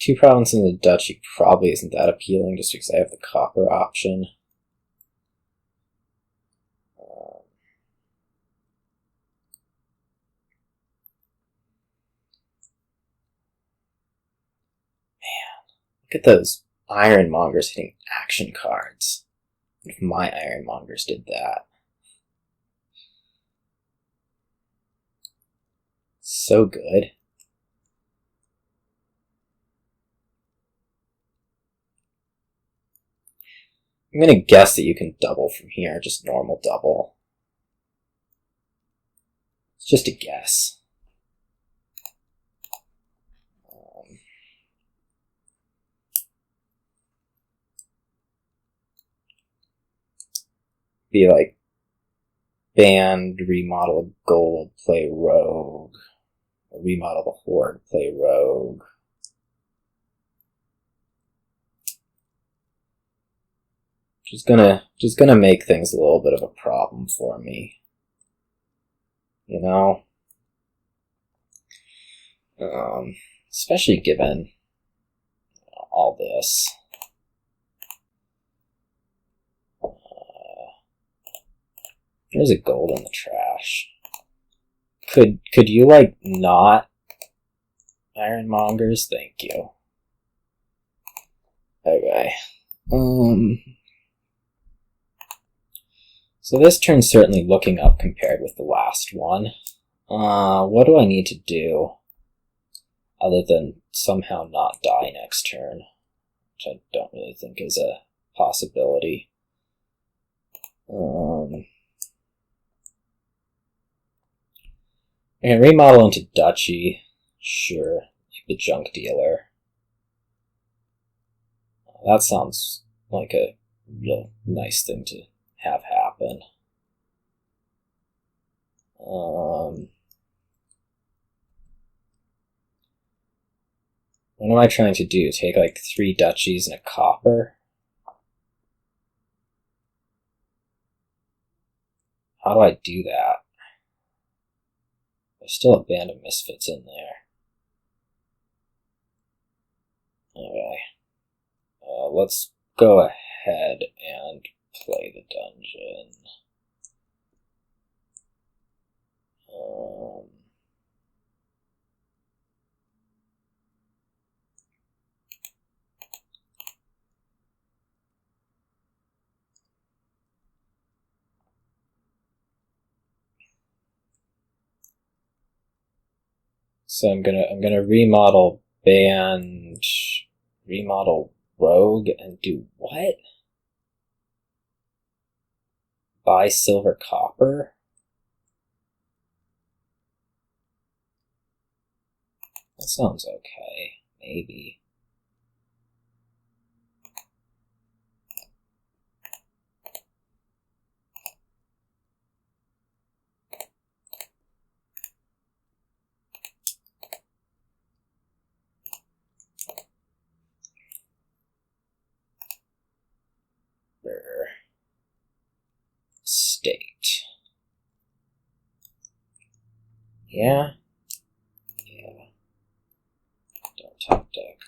Two provinces in the duchy probably isn't that appealing, just because I have the copper option. Look at those Ironmongers hitting action cards. If my Ironmongers did that. So good. I'm gonna guess that you can double from here, just normal double. It's just a guess. Be like, band, remodel a gold, play rogue. Or remodel the Hoard, play rogue. Just gonna make things a little bit of a problem for me. You know? Especially given all this. There's a gold in the trash. Could you, like, not Ironmongers? Thank you. Okay. So this turn's certainly looking up compared with the last one. What do I need to do other than somehow not die next turn? Which I don't really think is a possibility. I can remodel into duchy, sure. the junk dealer. That sounds like a real nice thing to have happen. What am I trying to do? Take like 3 duchies and a copper? How do I do that? There's still a band of misfits in there. Okay. Let's go ahead and play the dungeon. So I'm gonna remodel band, remodel rogue, and do what? Buy silver copper? That sounds okay, maybe. State. Yeah? Yeah. Don't top deck.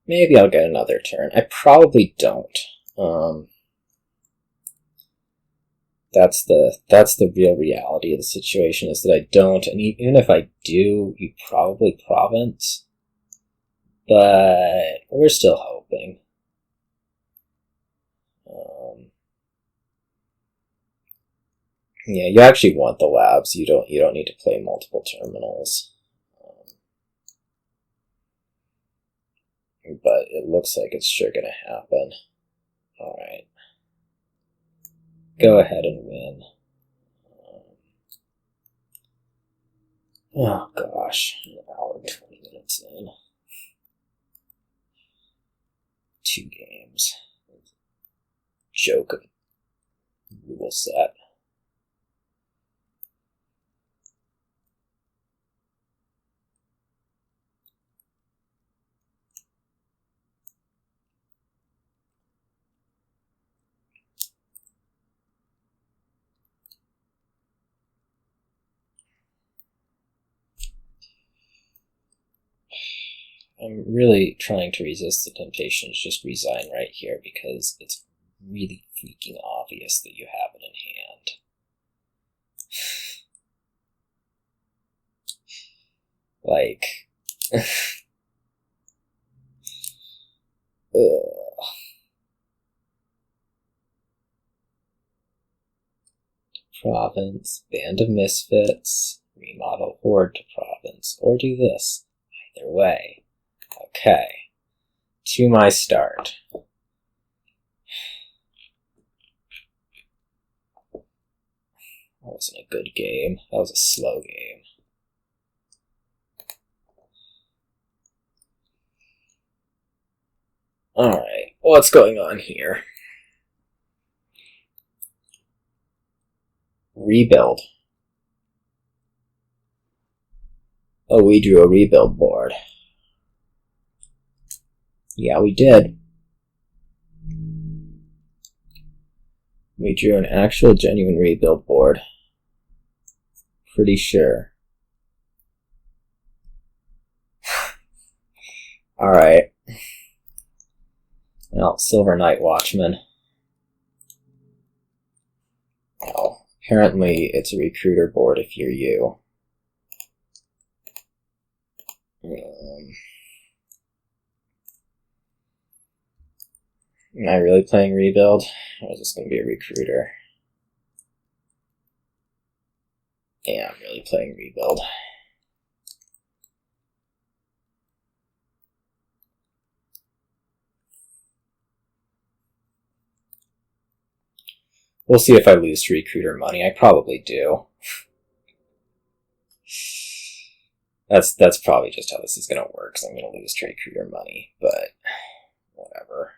Maybe I'll get another turn. I probably don't. That's the real reality of the situation, is that I don't, and even if I do, you probably province. But we're still hoping. Yeah, you actually want the labs. You don't need to play multiple terminals. But it looks like it's sure gonna happen. Alright. Go ahead and win. Oh gosh, an hour and 20 minutes in. 2 games. Joke of rule set. I'm really trying to resist the temptation to just resign right here, because it's really freaking obvious that you have it in hand. Like... Ugh. Province, band of misfits, remodel Hoard to province, or do this. Either way. Okay. To my start. That wasn't a good game. That was a slow game. Alright, what's going on here? Rebuild. Oh, we drew a rebuild board. Yeah, we did. We drew an actual genuine rebuild board. Pretty sure. Alright. Well, Silver Knight Watchman. Well, apparently it's a recruiter board if you're you. Am I really playing rebuild? Or is this going to be a recruiter? Yeah, I'm really playing rebuild. We'll see if I lose to recruiter money. I probably do. That's probably just how this is going to work, because I'm going to lose to recruiter money, but whatever.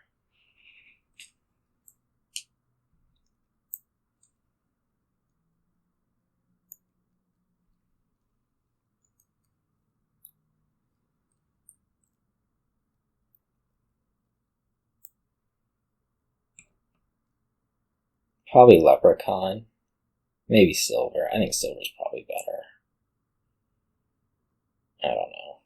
Probably Leprechaun. Maybe Silver. I think Silver's probably better. I don't know.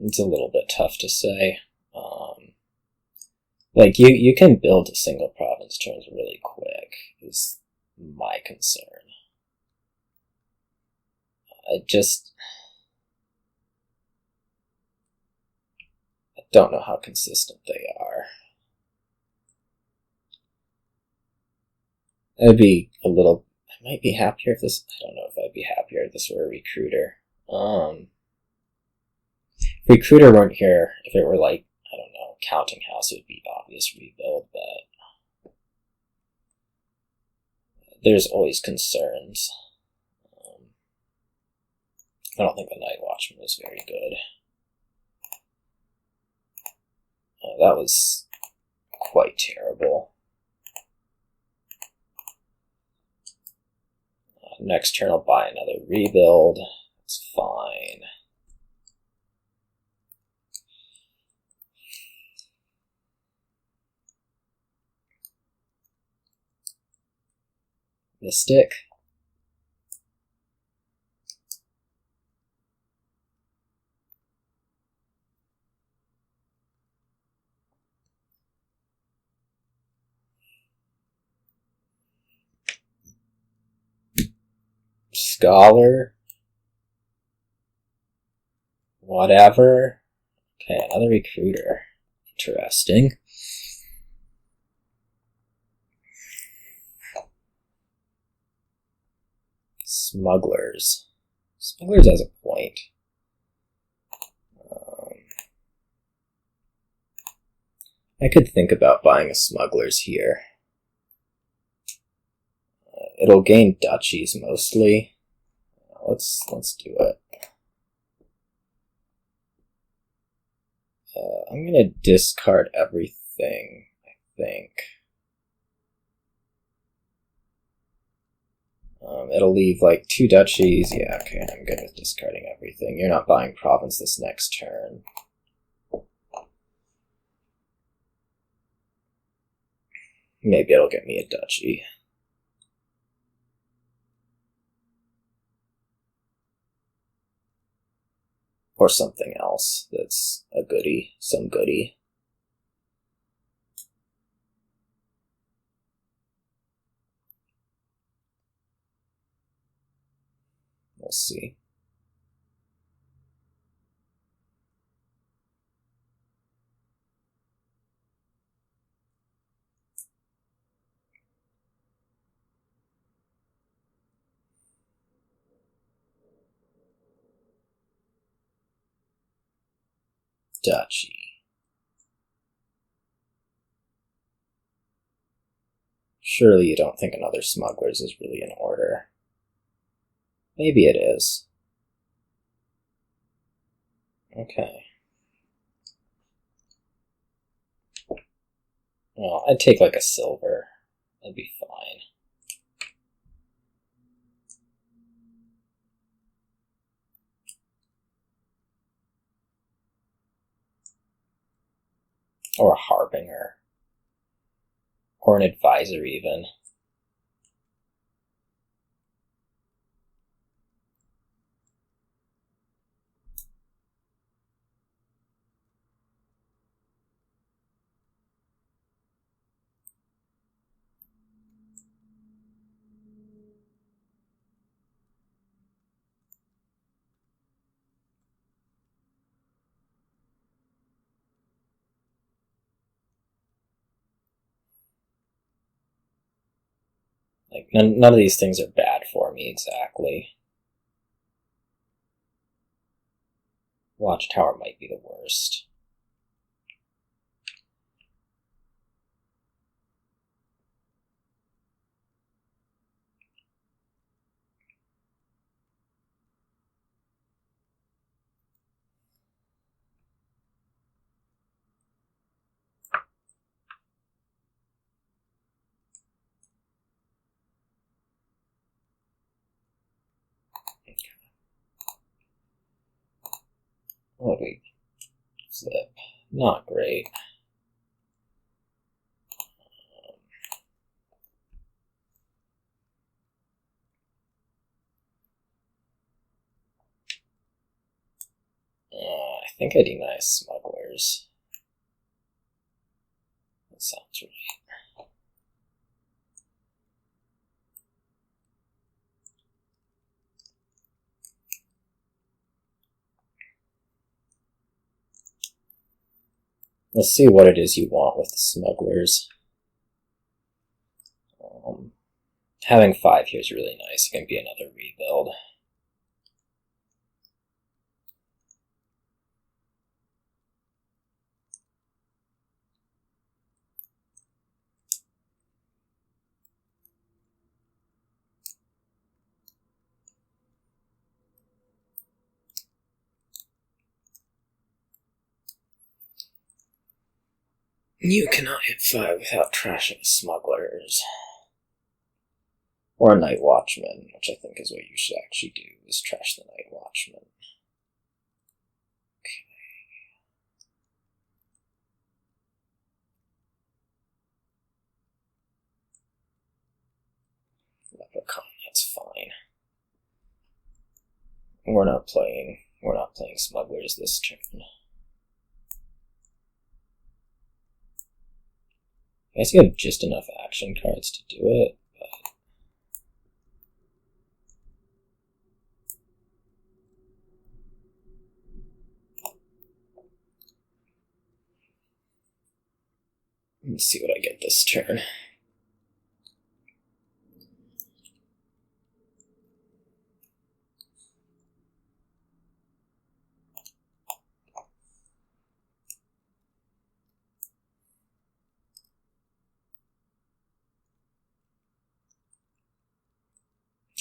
It's a little bit tough to say. Like, you can build a single province turns really quick, is my concern. I don't know how consistent they are. I might be happier if this, I don't know if I'd be happier if this were a recruiter. Recruiter weren't here, if it were like, I don't know, Counting House, it would be obvious rebuild, but there's always concerns. I don't think the Night Watchman was very good. That was quite terrible. Next turn I'll buy another rebuild. It's fine. Mystic. Scholar. Whatever. Okay, another recruiter. Interesting. Smugglers. Smugglers has a point. I could think about buying a Smugglers here. It'll gain duchies mostly. Let's do it. I'm gonna discard everything, I think. It'll leave like 2 duchies. Yeah, okay, I'm good with discarding everything. You're not buying province this next turn. Maybe it'll get me a duchy. Or something else that's a goodie, some goodie. We'll see. Duchy. Surely you don't think another Smugglers is really in order. Maybe it is. Okay. Well, I'd take like a silver. That'd be fine. Or a Harbinger. Or an advisor even. Like, none of these things are bad for me exactly. Watchtower might be the worst. What do we flip? Not great. I think I deny Smugglers. That sounds right. Let's see what it is you want with the Smugglers. Having 5 here is really nice. It can be another rebuild. You cannot hit 5 without trashing Smugglers. Or a Night Watchman, which I think is what you should actually do, is trash the Night Watchman. Okay. Leprechaun, that's fine. We're not playing Smugglers this turn. I guess you have just enough action cards to do it, but... Let's see what I get this turn.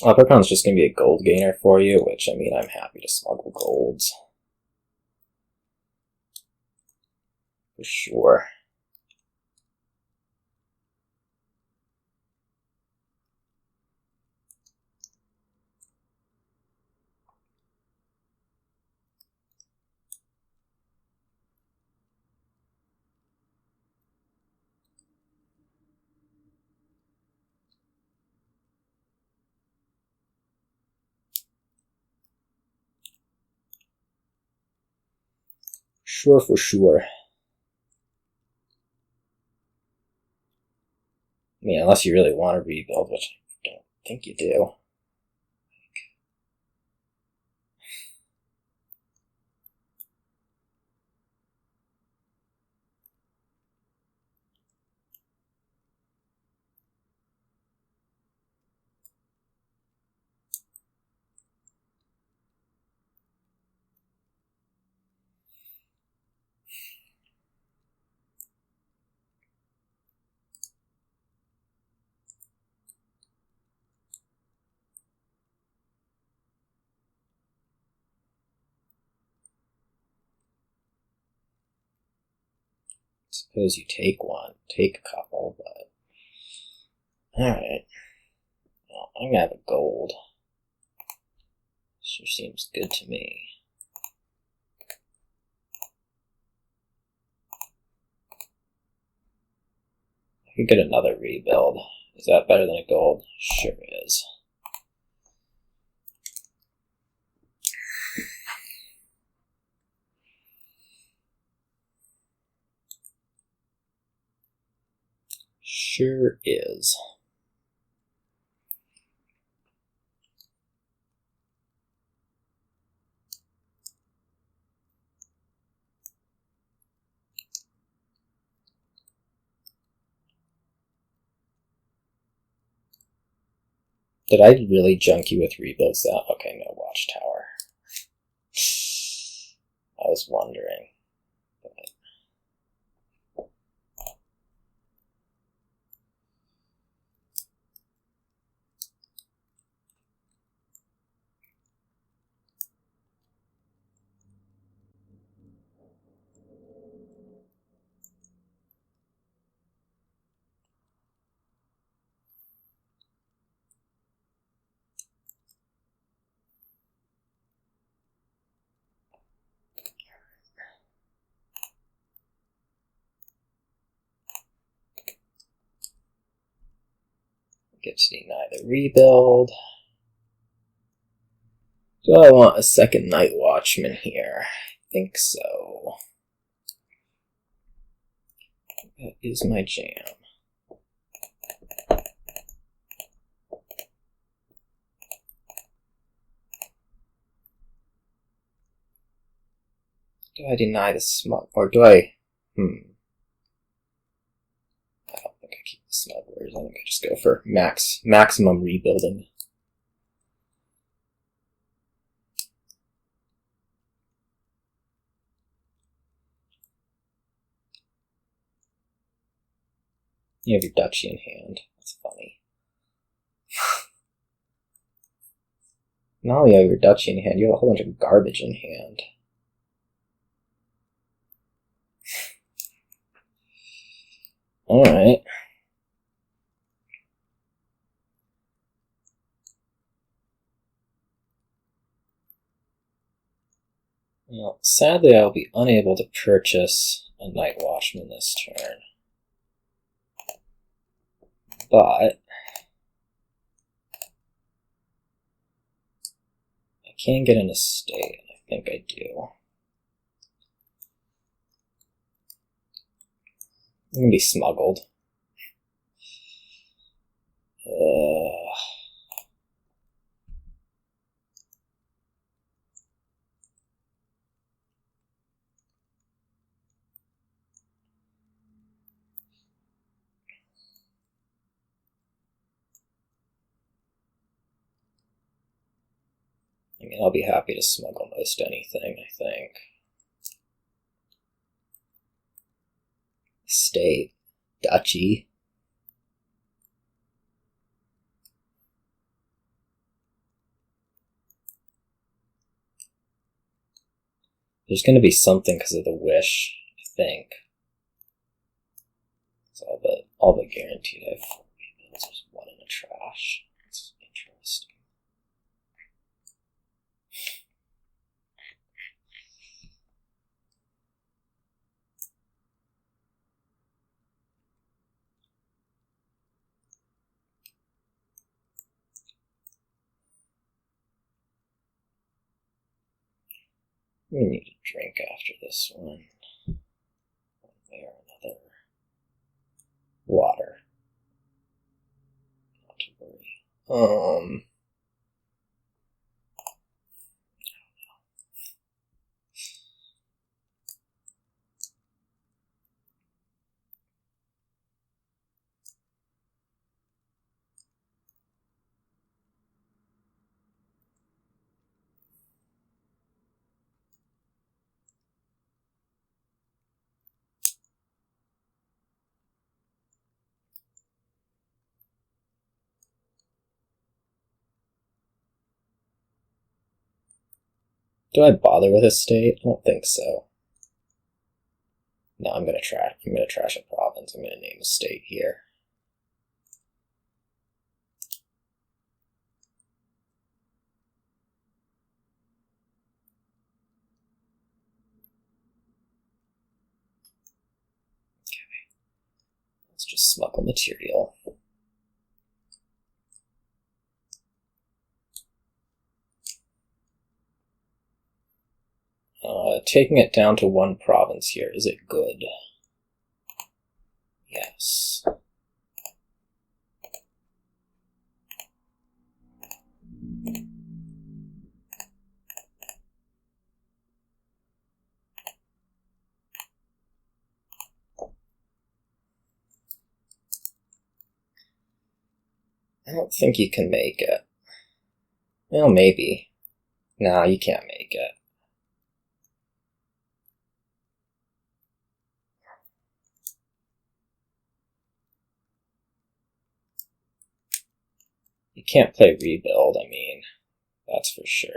Leprechaun's just going to be a gold gainer for you, which, I mean, I'm happy to smuggle golds. For sure. Sure, for sure. I mean, unless you really want to rebuild, which I don't think you do. Suppose you take a couple, but... Alright. Well, I'm gonna have a gold. Sure seems good to me. I could get another rebuild. Is that better than a gold? Sure is. Sure is. Did I really junk you with rebuilds that? Okay, no Watchtower. I was wondering. Get to deny the rebuild. Do I want a second Night Watchman here? I think so. That is my jam. Do I deny the smug, or do I? I don't think I keep the smugglers. I think I just go for maximum rebuilding. You have your duchy in hand. That's funny. Not only have your duchy in hand, you have a whole bunch of garbage in hand. Alright. Well, sadly I'll be unable to purchase a Night Watchman this turn. But I can get an estate, and I think I do. I'm gonna be smuggled. I mean, I'll be happy to smuggle most anything, I think. Estate. Duchy. There's going to be something because of the wish, I think. It's all but guaranteed I have 4 rebuilds. There's one in the trash. It's interesting. We need a drink after this one. One way or another. Water. Not to worry. Do I bother with estate? I don't think so. No, I'm gonna trash a province. I'm gonna name a state here. Okay. Let's just smuggle material. Taking it down to 1 province here, is it good? Yes. I don't think you can make it. Well, maybe. No, you can't make it. You can't play Rebuild, I mean, that's for sure.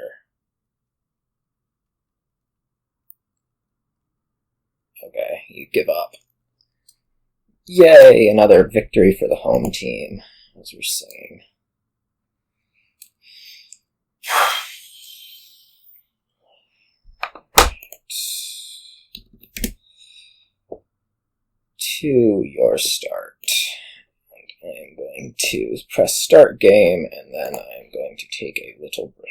Okay, you give up. Yay, another victory for the home team, as we're saying. To your start. And I am going to press start game, and then I am going to take a little break.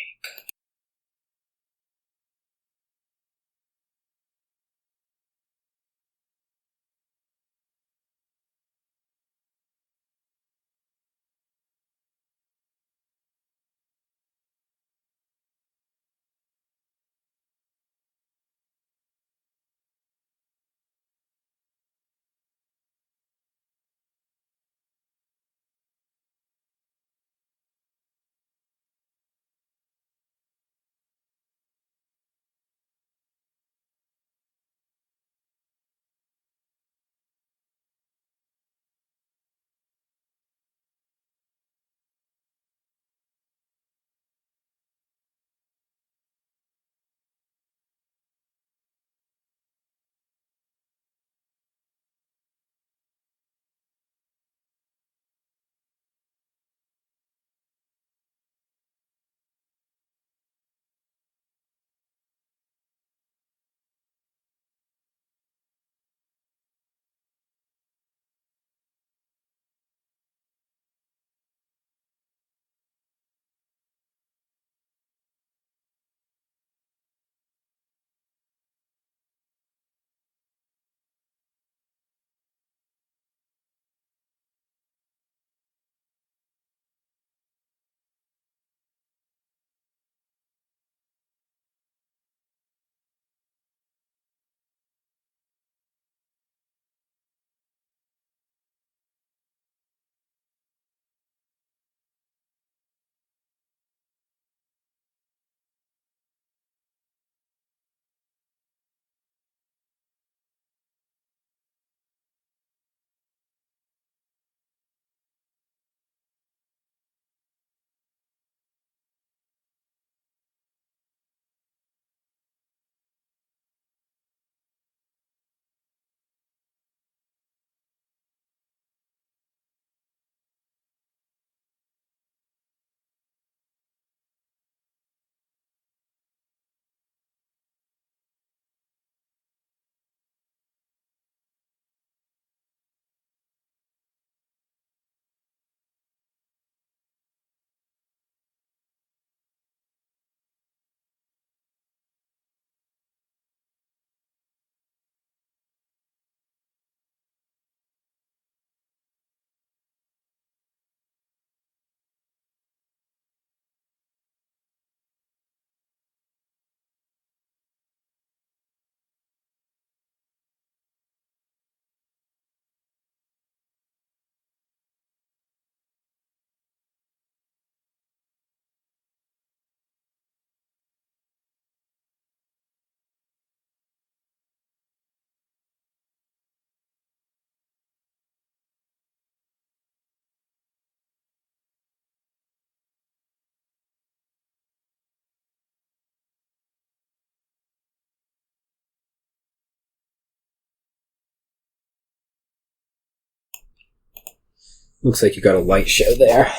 Looks like you got a light show there.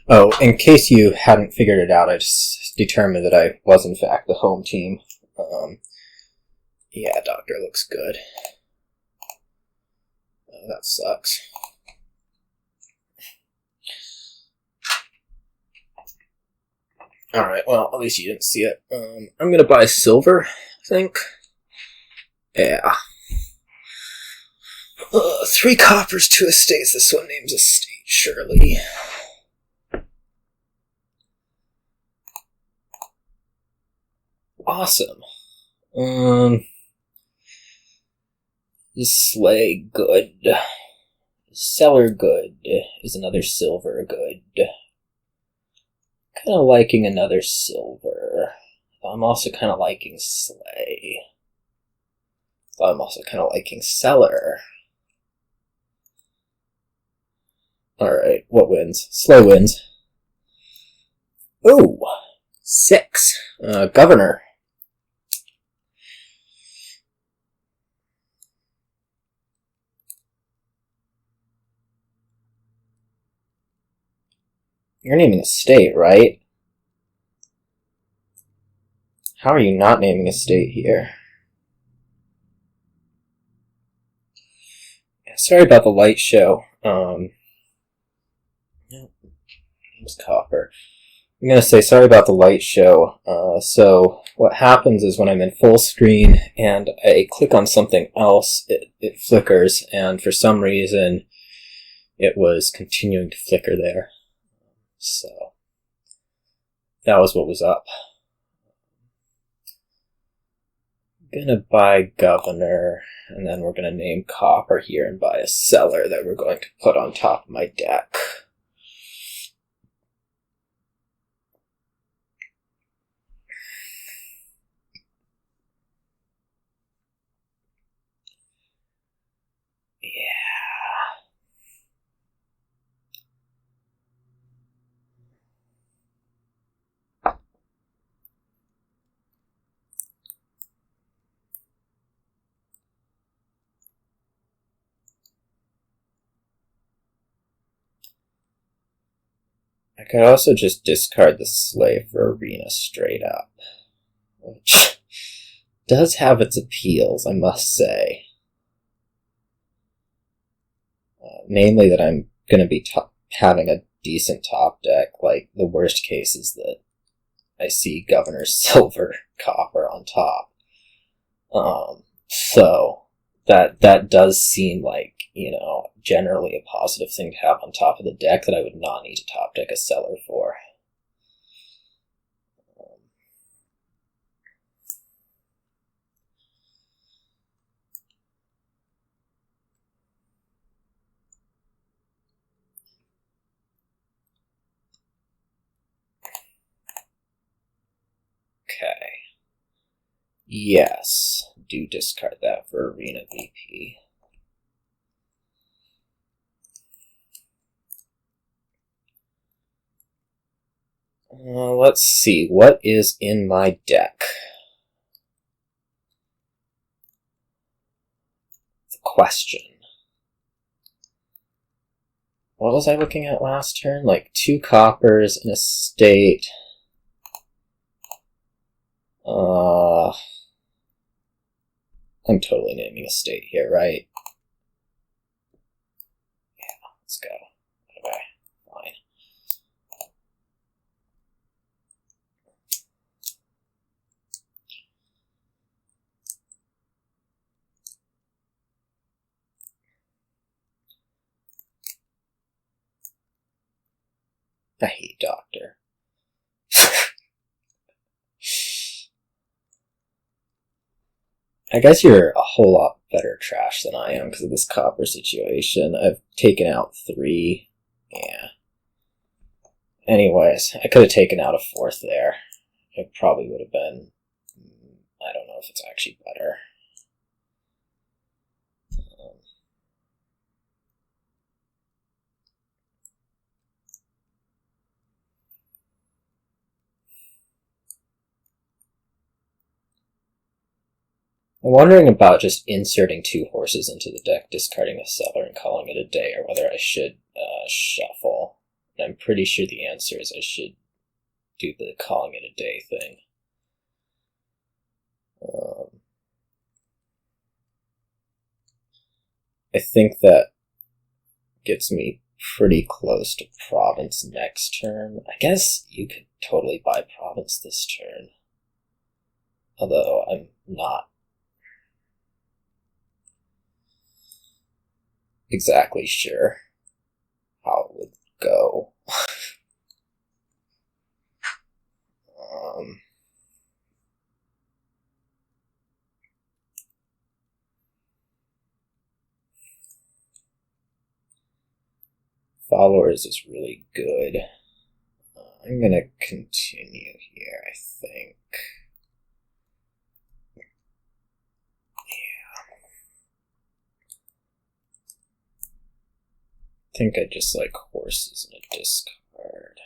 Oh, in case you hadn't figured it out, I just determined that I was in fact the home team. Yeah, Doctor looks good. Oh, that sucks. Alright, well, at least you didn't see it. I'm gonna buy silver, I think. Yeah. 3 coppers, 2 estates. This one names estate, surely. Awesome. Is Sleigh good? Cellar good is another silver good. Kind of liking another silver. I'm also kind of liking Sleigh. I'm also kind of liking Cellar. Alright, what wins? Sleigh wins. Ooh! 6. Governor. You're naming a state, right? How are you not naming a state here? Sorry about the light show. It's Copper. I'm going to say sorry about the light show. So what happens is when I'm in full screen and I click on something else, it flickers, and for some reason it was continuing to flicker there. So that was what was up. I'm going to buy Governor, and then we're going to name Copper here and buy a Cellar that we're going to put on top of my deck. I could also just discard the Sleigh for Arena straight up, which does have its appeals, I must say. Namely that I'm going to be having a decent top deck. Like, the worst case is that I see Governor Silver Copper on top. So that does seem like, generally a positive thing to have on top of the deck that I would not need to top deck a Cellar for. Okay. Yes, do discard that for Arena VP. Let's see, what is in my deck? The question. What was I looking at last turn? Like 2 coppers, an estate. I'm totally naming a state here, right? Yeah, let's go. Okay, fine. I hate Doctor. I guess you're a whole lot better trash than I am because of this copper situation. I've taken out 3. Yeah. Anyways, I could have taken out a 4th there. It probably would have been... I don't know if it's actually better. I'm wondering about just inserting 2 horses into the deck, discarding a Cellar and calling it a day, or whether I should shuffle. And I'm pretty sure the answer is I should do the calling it a day thing. I think that gets me pretty close to Province next turn. I guess you could totally buy Province this turn. Although I'm not exactly sure how it would go. Followers is really good. I'm gonna continue here, I think. I think I just like horses and a discard.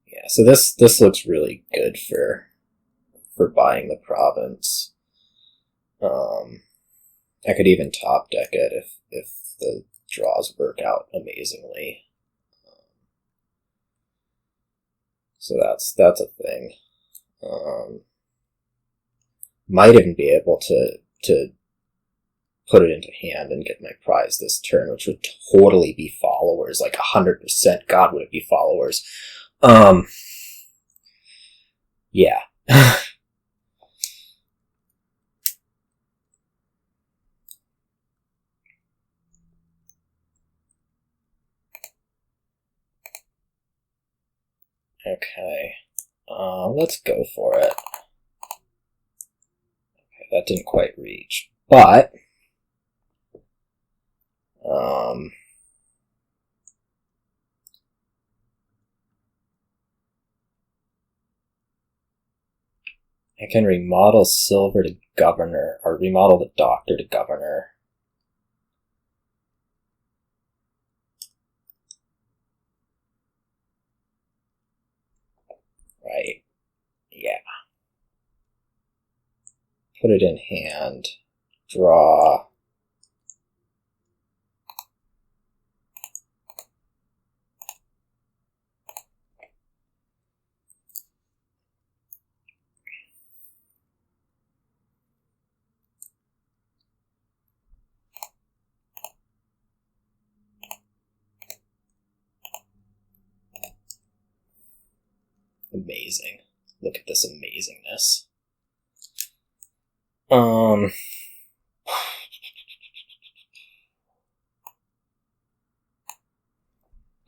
Yeah, so this looks really good for buying the province. I could even top deck it if the draws work out amazingly. So that's a thing. Might even be able to put it into hand and get my prize this turn, which would totally be followers, like 100%. God, would it be followers? Yeah. Okay. Let's go for it. Okay, that didn't quite reach, but I can remodel Silver to Governor, or remodel the Doctor to Governor. Right. Yeah. Put it in hand. Draw. Amazing. Look at this amazingness. I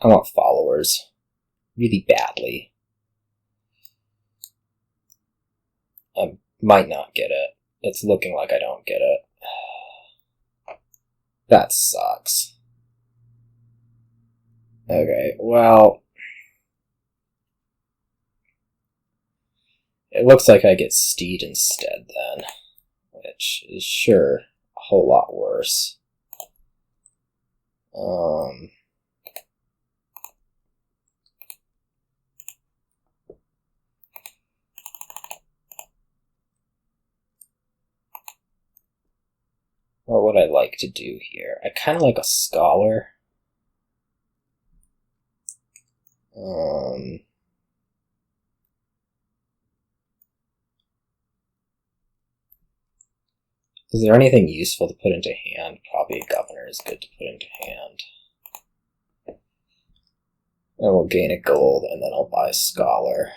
want followers. Really badly. I might not get it. It's looking like I don't get it. That sucks. Okay, well... It looks like I get Steed instead then, which is sure a whole lot worse. What would I like to do here? I kind of like a Scholar. Is there anything useful to put into hand? Probably a Governor is good to put into hand. I will gain a gold, and then I'll buy a Scholar.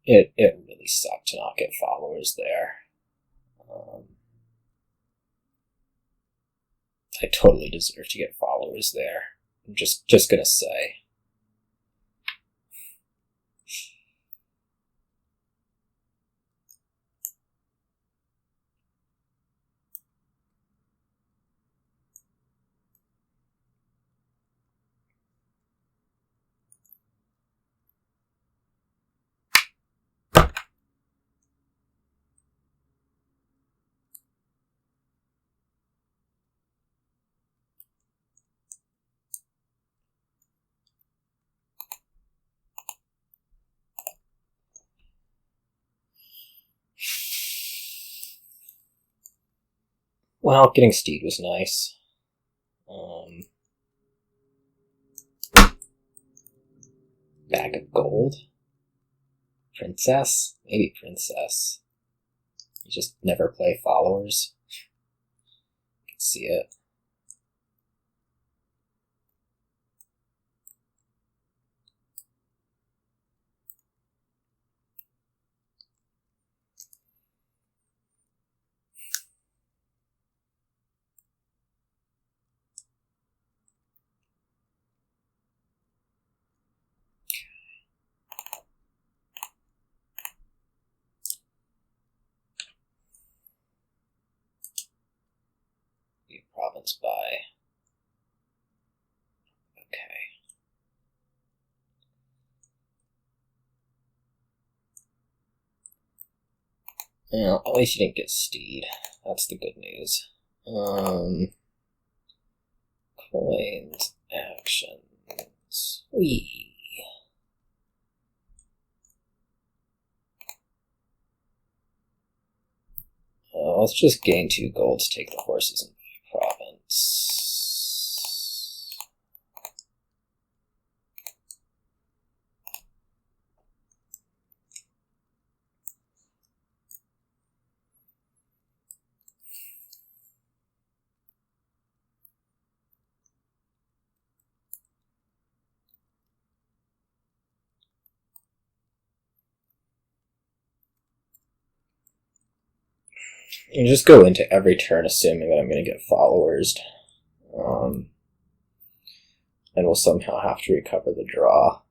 It really sucked to not get followers there. I totally deserve to get followers there. I'm just gonna say. Well, getting Steed was nice. Bag of gold? Princess? Maybe Princess. You just never play followers. You can see it. province by. Okay. Well, at least you didn't get Steed. That's the good news. Coins, actions. Whee! Let's just gain 2 gold to take the horses in my province. You just go into every turn assuming that I'm going to get followers. And we'll somehow have to recover the draw.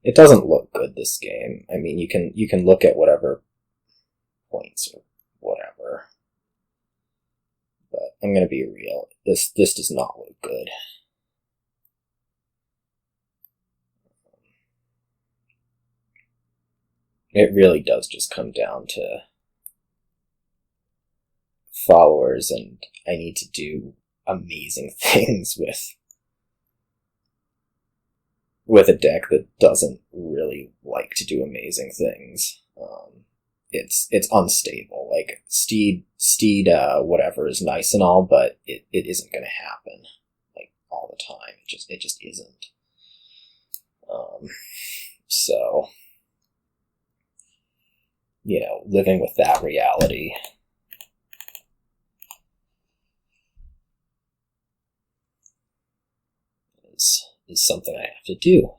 It doesn't look good, this game. I mean, you can look at whatever points or whatever. But I'm going to be real. This does not look good. It really does just come down to followers, and I need to do amazing things with a deck that doesn't really like to do amazing things. It's unstable. Like, Steed, whatever is nice and all, but it isn't going to happen, like, all the time. It just isn't. So, you know, living with that reality is something I have to do.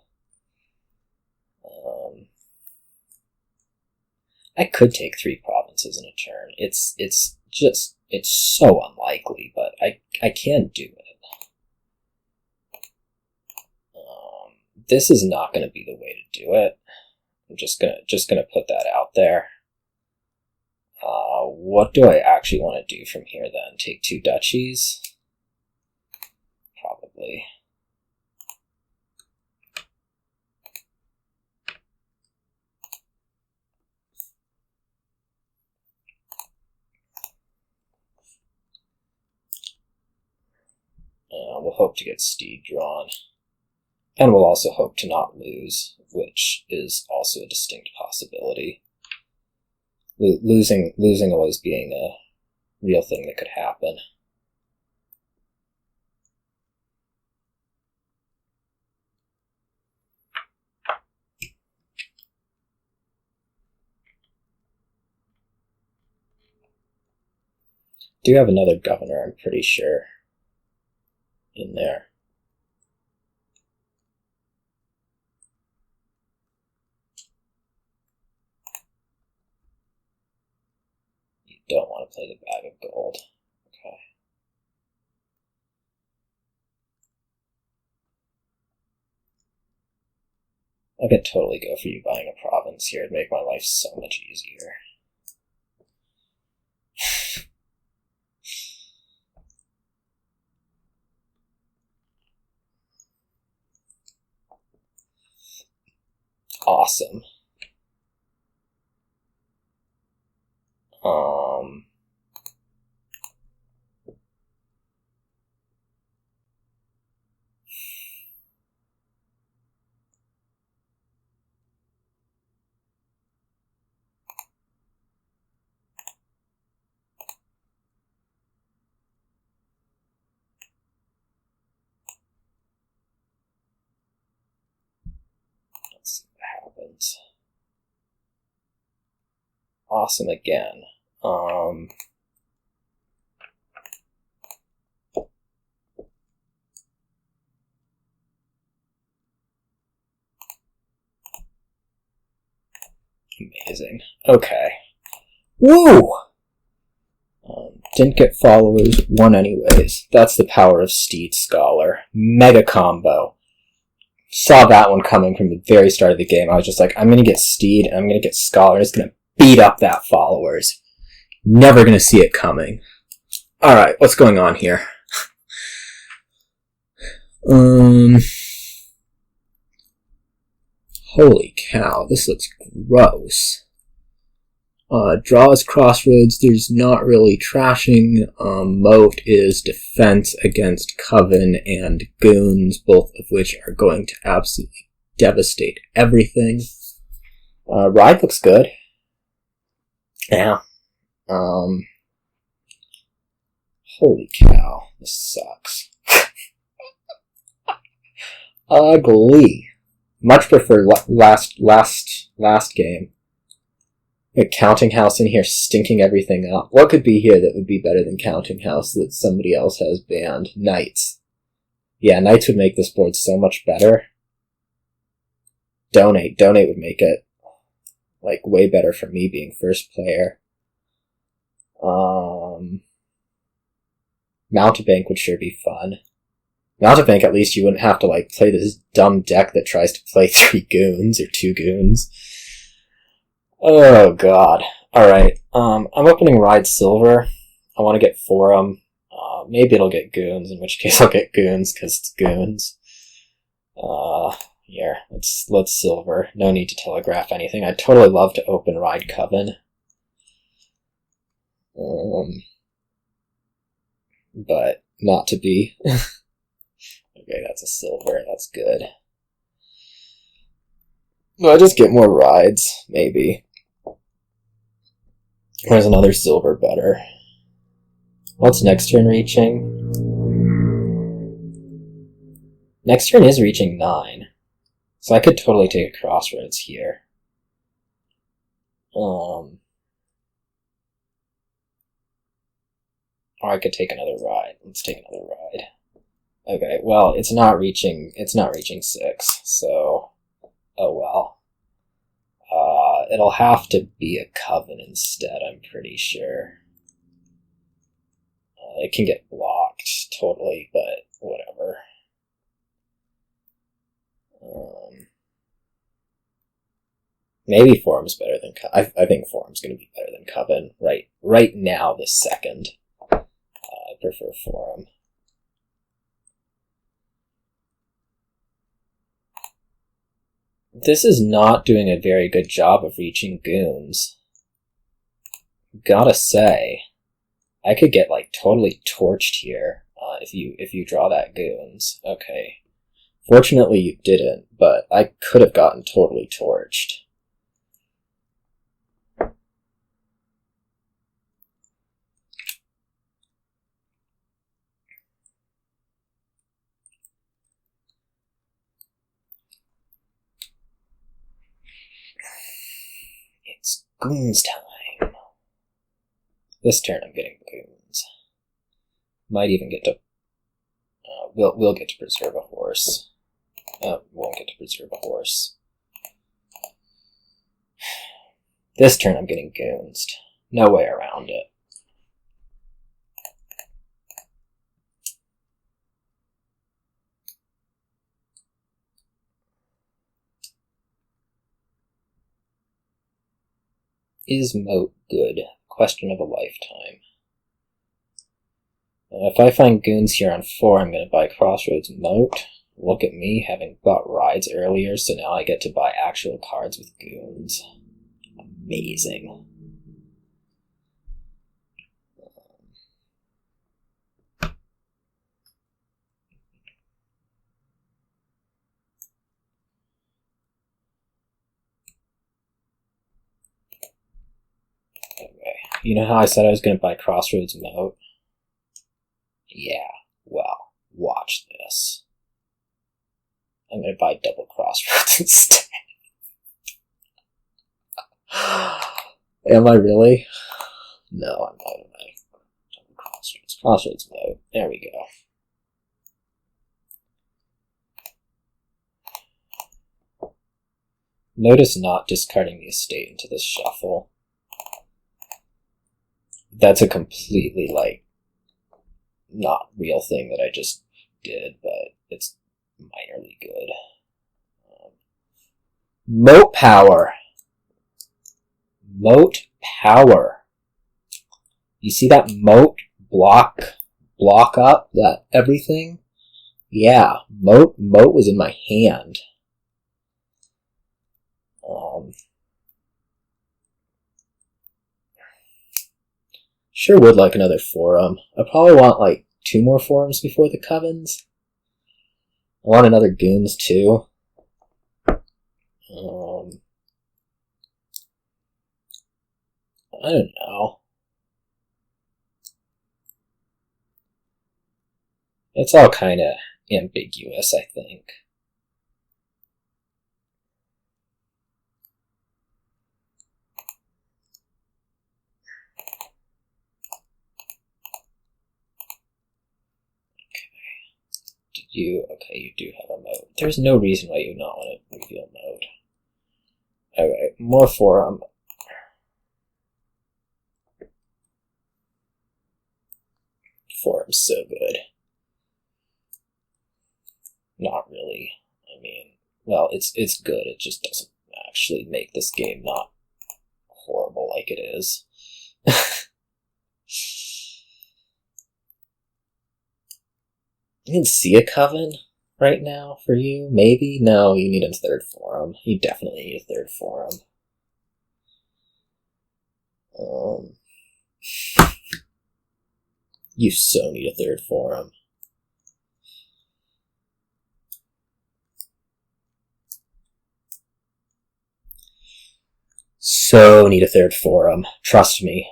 I could take 3 provinces in a turn. It's so unlikely, but I can do it. This is not going to be the way to do it. I'm just gonna put that out there. What do I actually want to do from here then? Take 2 duchies? Probably. We'll hope to get Steed drawn. And we'll also hope to not lose, which is also a distinct possibility. Losing always being a real thing that could happen. Do have another governor, I'm pretty sure, in there. Don't want to play the bag of gold. Okay. I could totally go for you buying a province here. It'd make my life so much easier. Awesome. Let's see what happens. Awesome again. Amazing. Okay. Woo! Didn't get followers, won anyways. That's the power of Steed Scholar. Mega combo. saw that one coming from the very start of the game. I was just like, I'm going to get Steed, and I'm going to get Scholar, and it's going to beat up that followers. Never going to see it coming. Alright, what's going on here? Holy cow, this looks gross. Draws Crossroads, there's not really trashing. Moat is defense against Coven and Goons, both of which are going to absolutely devastate everything. Ride looks good. Yeah. Holy cow, this sucks. Ugly. Much prefer last game. A counting house in here stinking everything up. What could be here that would be better than counting house that somebody else has banned? Knights. Yeah, knights would make this board so much better. Donate would make it like way better for me being first player. Mountebank would sure be fun. Mountebank, at least you wouldn't have to like play this dumb deck that tries to play 3 goons or 2 goons. Oh god. Alright, I'm opening Ride Silver. I want to get Forum. Maybe it'll get Goons, in which case I'll get Goons, because it's Goons. Here, let's Silver. No need to telegraph anything. I'd totally love to open Ride Coven. But not to be. Okay, that's a Silver, that's good. No, I just get more rides, maybe. There's another Silver better. What's next turn reaching? Next turn is reaching 9. So I could totally take a Crossroads here. Or I could take another ride. Let's take another ride. Okay, well, it's not reaching 6, so oh well. It'll have to be a Coven instead, I'm pretty sure. It can get blocked, totally, but whatever. Maybe Forum's better than Coven. I think Forum's going to be better than Coven right now, this second. I prefer Forum. This is not doing a very good job of reaching Goons. Gotta say, I could get like totally torched here if you draw that Goons. Okay. Fortunately you didn't, but I could have gotten totally torched. It's Goons time. This turn I'm getting Goons. Might even get to... we'll get to preserve a horse. Won't get to preserve a horse. This turn I'm getting Goonsed. No way around it. Is Moat good? Question of a lifetime. If I find Goons here on 4, I'm going to buy Crossroads Moat. Look at me, having bought rides earlier, so now I get to buy actual cards with Goons. Amazing. Okay, you know how I said I was going to buy Crossroads Moat? Yeah, well, watch this. I'm going to buy double Crossroads instead. Am I really? No, I'm not. Double Crossroads. Crossroads Moat. There we go. Notice not discarding the estate into this shuffle. That's a completely, not real thing that I just did, but it's minorly good. Moat power. Moat power. You see that moat block up that everything? Yeah, moat was in my hand. Sure would like another forum. I probably want like 2 more forums before the Covens. I want another Goons too. I don't know. It's all kind of ambiguous, I think. Okay, you do have a Moat. There's no reason why you would not want to reveal Moat. Alright, more forum. Forum's so good. Not really. I mean, well, it's good. It just doesn't actually make this game not horrible like it is. You can see a Coven right now for you? Maybe? No, you need a 3rd forum. You definitely need a 3rd forum. You so need a 3rd forum. So need a 3rd forum. Trust me.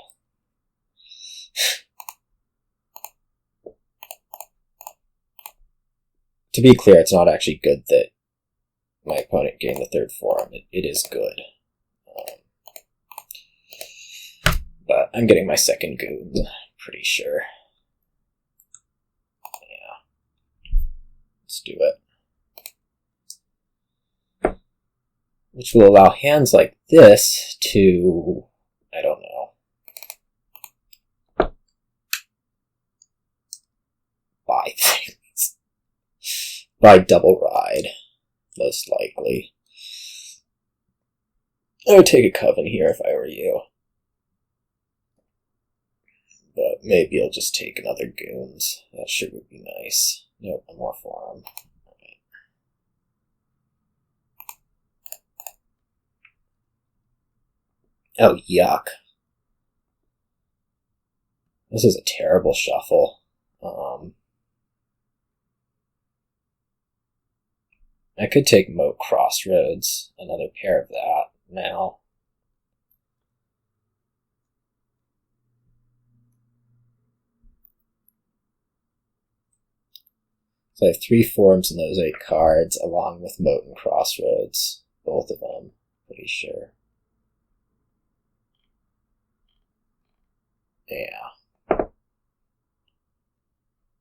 To be clear, it's not actually good that my opponent gained the 3rd forum. It is good. But I'm getting my 2nd Goons, pretty sure. Yeah. Let's do it. Which will allow hands like this to, I don't know, buy things. Buy double ride, most likely. I would take a Coven here if I were you. But maybe I'll just take another Goons. That sure would be nice. Nope, no more forum. Right. Oh, yuck. This is a terrible shuffle. I could take Moat Crossroads, another pair of that now. So I have 3 forums in those 8 cards, along with Moat and Crossroads. Both of them, pretty sure. Yeah.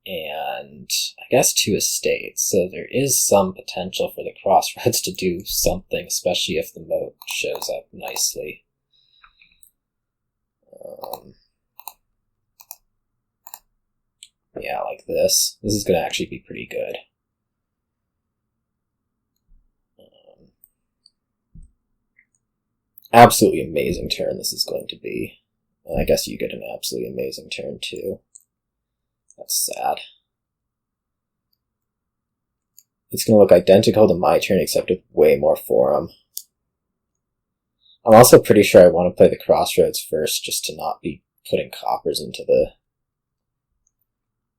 And I guess 2 estates, so there is some potential for the Crossroads to do something, especially if the Moat shows up nicely. Yeah, like this. This is going to actually be pretty good. Absolutely amazing turn this is going to be. I guess you get an absolutely amazing turn too. That's sad. It's going to look identical to my turn, except with way more forum. I'm also pretty sure I want to play the Crossroads first, just to not be putting coppers into the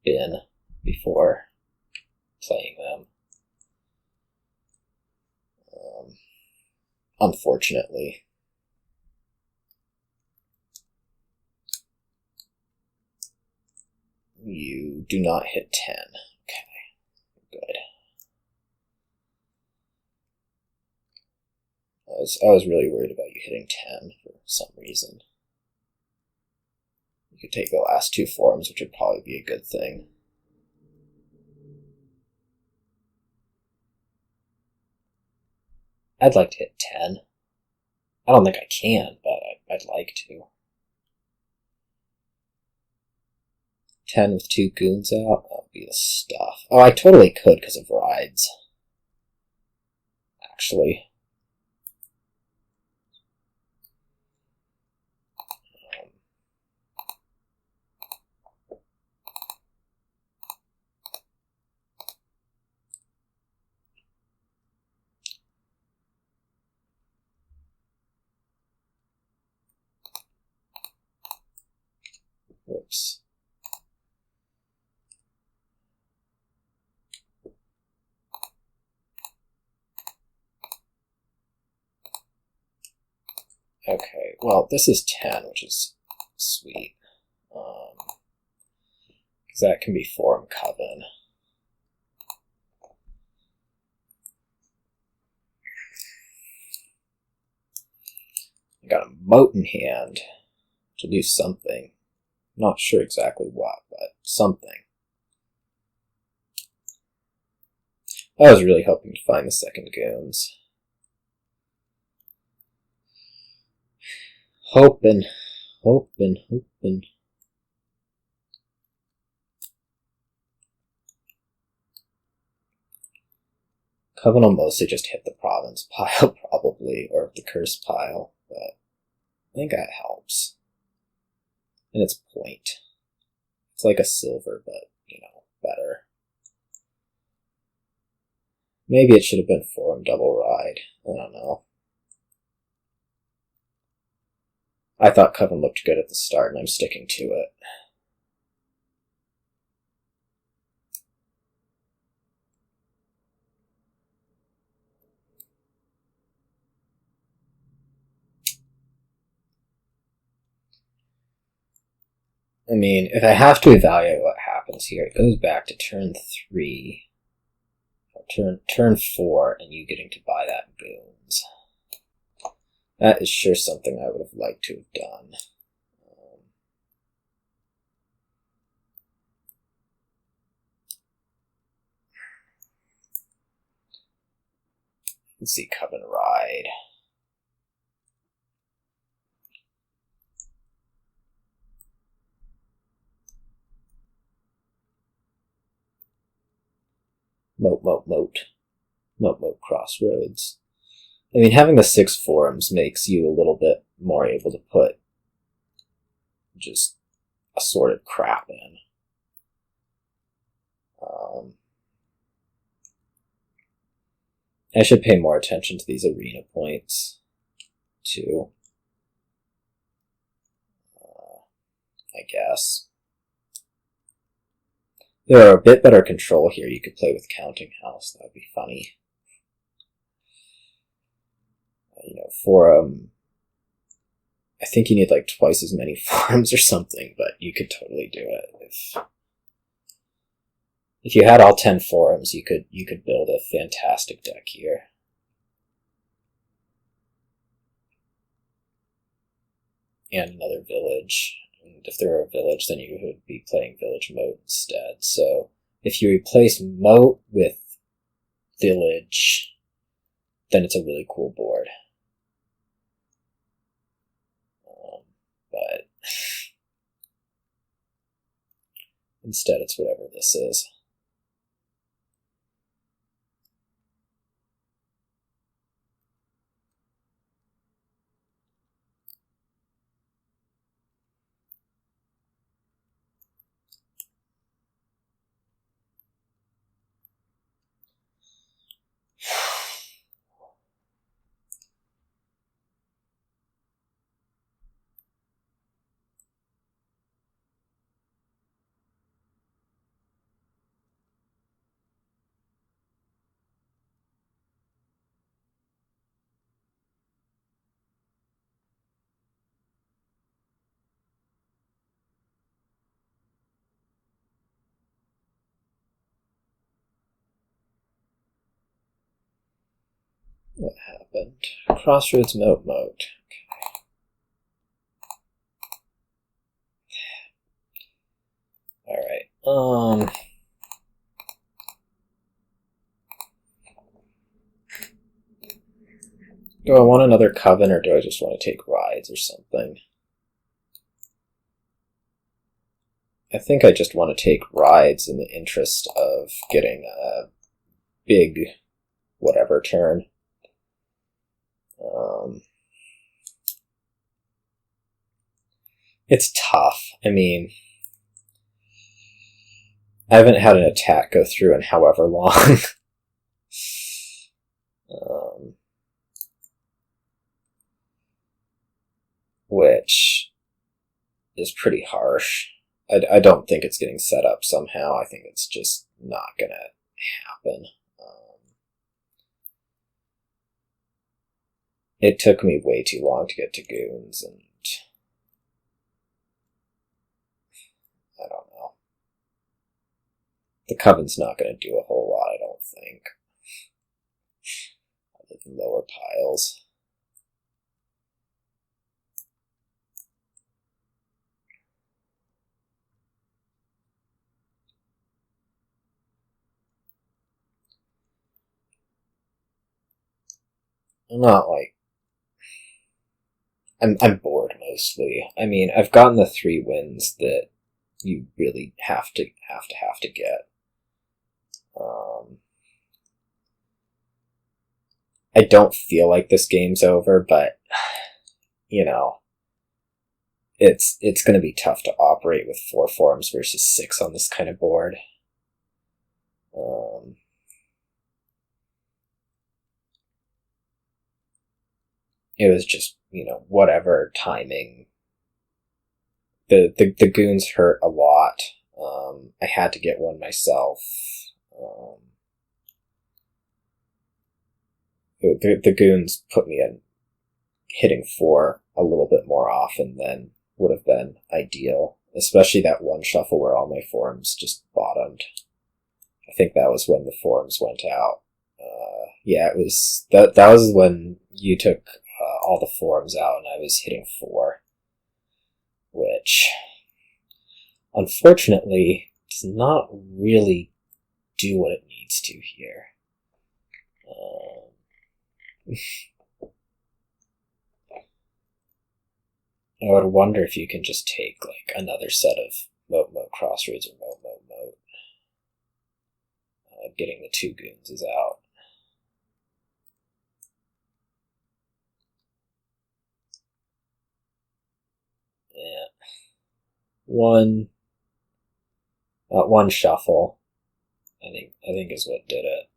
bin before playing them. Unfortunately. You do not hit 10. Okay, good. I was really worried about you hitting 10 for some reason. You could take the last 2 forums, which would probably be a good thing. I'd like to hit 10. I don't think I can, but I'd like to. 10 with 2 Goons out? That would be the stuff. Oh, I totally could because of rides. Actually. Oops. Okay, well, this is 10, which is sweet. Because that can be Forum Coven. I got a Moat in hand to do something. Not sure exactly what, but something. I was really hoping to find the second Goons. Hoping. Coven will mostly just hit the province pile, probably, or the curse pile, but I think that helps. And it's point. It's like a silver, but, better. Maybe it should have been Forum Double Ride. I don't know. I thought Coven looked good at the start, and I'm sticking to it. I mean, if I have to evaluate what happens here, it goes back to turn 3, or turn 4, and you getting to buy that Goons. That is sure something I would have liked to have done. Let's see, Coven Ride. Moat, Crossroads. I mean, having the 6 forums makes you a little bit more able to put just assorted crap in. I should pay more attention to these arena points, too. I guess. There are a bit better control here. You could play with Counting House. That would be funny. Forum. I think you need like twice as many forums or something, but you could totally do it. If you had all 10 forums, you could build a fantastic deck here. And another village. And if there were a village, then you would be playing Village Moat instead. So if you replace Moat with Village, then it's a really cool board. But instead it's whatever this is. What happened? Crossroads, Moat. Okay. Alright, do I want another Coven, or do I just want to take rides or something? I think I just want to take rides in the interest of getting a big whatever turn. It's tough. I mean, I haven't had an attack go through in however long. Which is pretty harsh. I don't think it's getting set up somehow. I think it's just not gonna happen. It took me way too long to get to Goons, and I don't know. The Coven's not gonna do a whole lot, I don't think. Other than lower piles. I'm not like... I'm bored mostly. I mean, I've gotten the 3 wins that you really have to get. I don't feel like this game's over, but you know, it's going to be tough to operate with 4 forums versus 6 on this kind of board. It was just, you know, whatever timing. The Goons hurt a lot. I had to get one myself. The Goons put me in hitting 4 a little bit more often than would have been ideal, especially that one shuffle where all my forums just bottomed. I think that was when the forums went out. Yeah, it was that was when you took all the forums out and I was hitting 4, which unfortunately does not really do what it needs to here. I would wonder if you can just take like another set of Moat Crossroads or Moat. Getting the 2 Goons is out. Yeah. One shuffle, I think is what did it.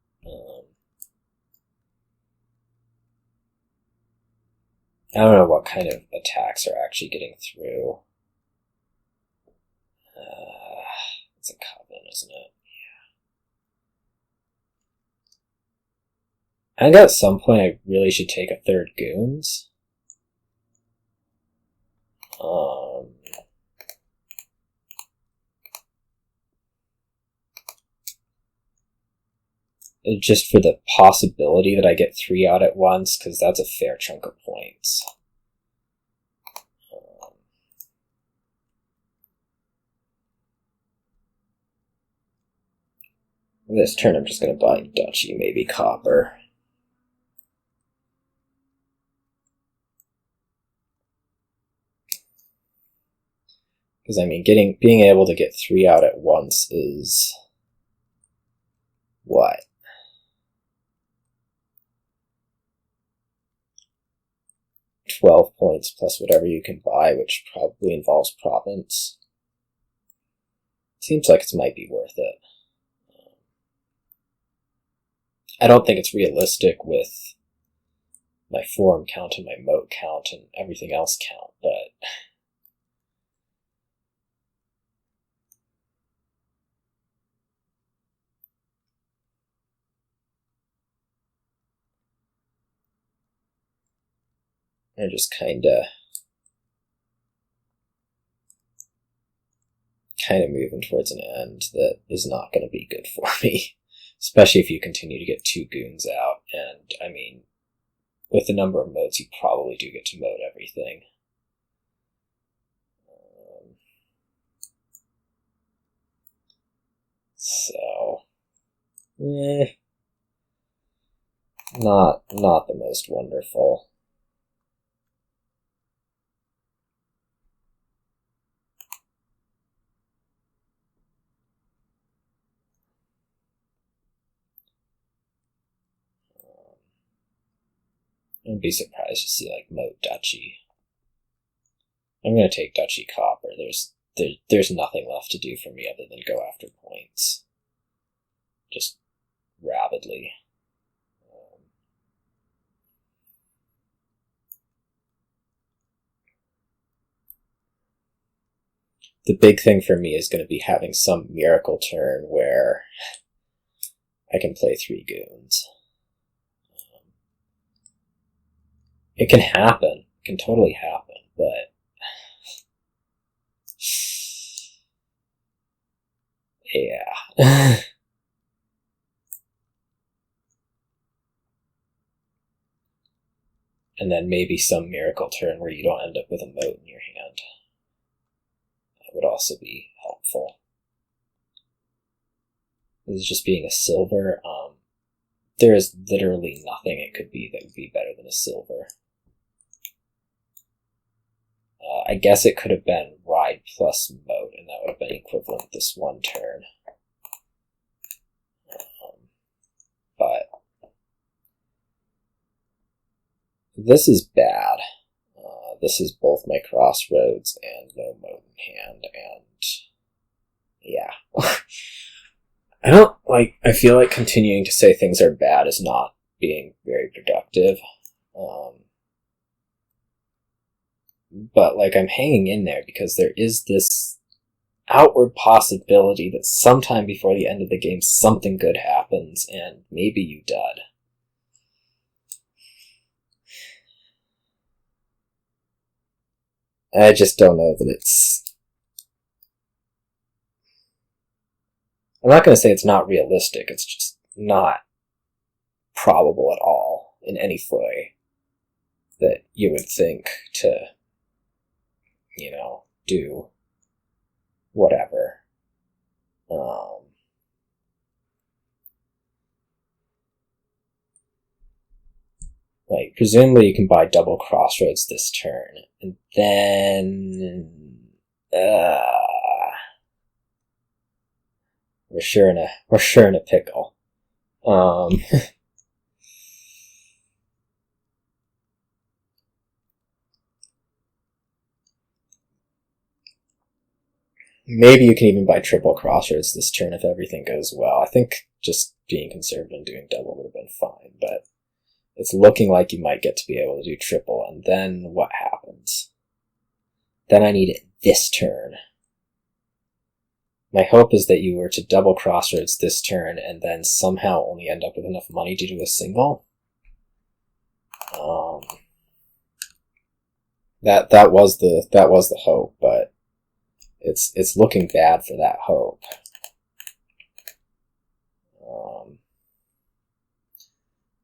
I don't know what kind of attacks are actually getting through. It's a Coven, isn't it? Yeah. I think at some point I really should take a 3rd Goons. Just for the possibility that I get 3 out at once, because that's a fair chunk of points. This turn I'm just going to buy Duchy, maybe Copper. Because, I mean, being able to get 3 out at once is... what? $12 points plus whatever you can buy, which probably involves Province. Seems like it might be worth it. I don't think it's realistic with my forum count and my moat count and everything else count, but... I'm just kinda moving towards an end that is not going to be good for me. Especially if you continue to get 2 Goons out. And, I mean, with the number of modes, you probably do get to moat everything. So... not the most wonderful. I'd be surprised to see like Moat Duchy. I'm gonna take Duchy Copper. There's nothing left to do for me other than go after points. Just rabidly. the big thing for me is going to be having some miracle turn where I can play 3 goons. It can happen. It can totally happen, but yeah. And then maybe some miracle turn where you don't end up with a moat in your hand. That would also be helpful. This is just being a silver. There is literally nothing it could be that would be better than a silver. I guess it could have been ride plus moat, and that would have been equivalent this one turn. But this is bad. This is both my Crossroads and no moat in hand, and yeah. I feel like continuing to say things are bad is not being very productive. But like, I'm hanging in there because there is this outward possibility that sometime before the end of the game something good happens, and maybe you dud. I just don't know that it's... I'm not going to say it's not realistic, it's just not probable at all in any way that you would think to, you know, do whatever. Like, presumably you can buy double Crossroads this turn, and then... We're sure in a pickle. Maybe you can even buy triple Crossroads this turn if everything goes well. I think just being conservative and doing double would have been fine, but it's looking like you might get to be able to do triple, and then what happens? Then I need it this turn. My hope is that you were to double Crossroads this turn and then somehow only end up with enough money to do a single. That was the hope, but it's looking bad for that hope.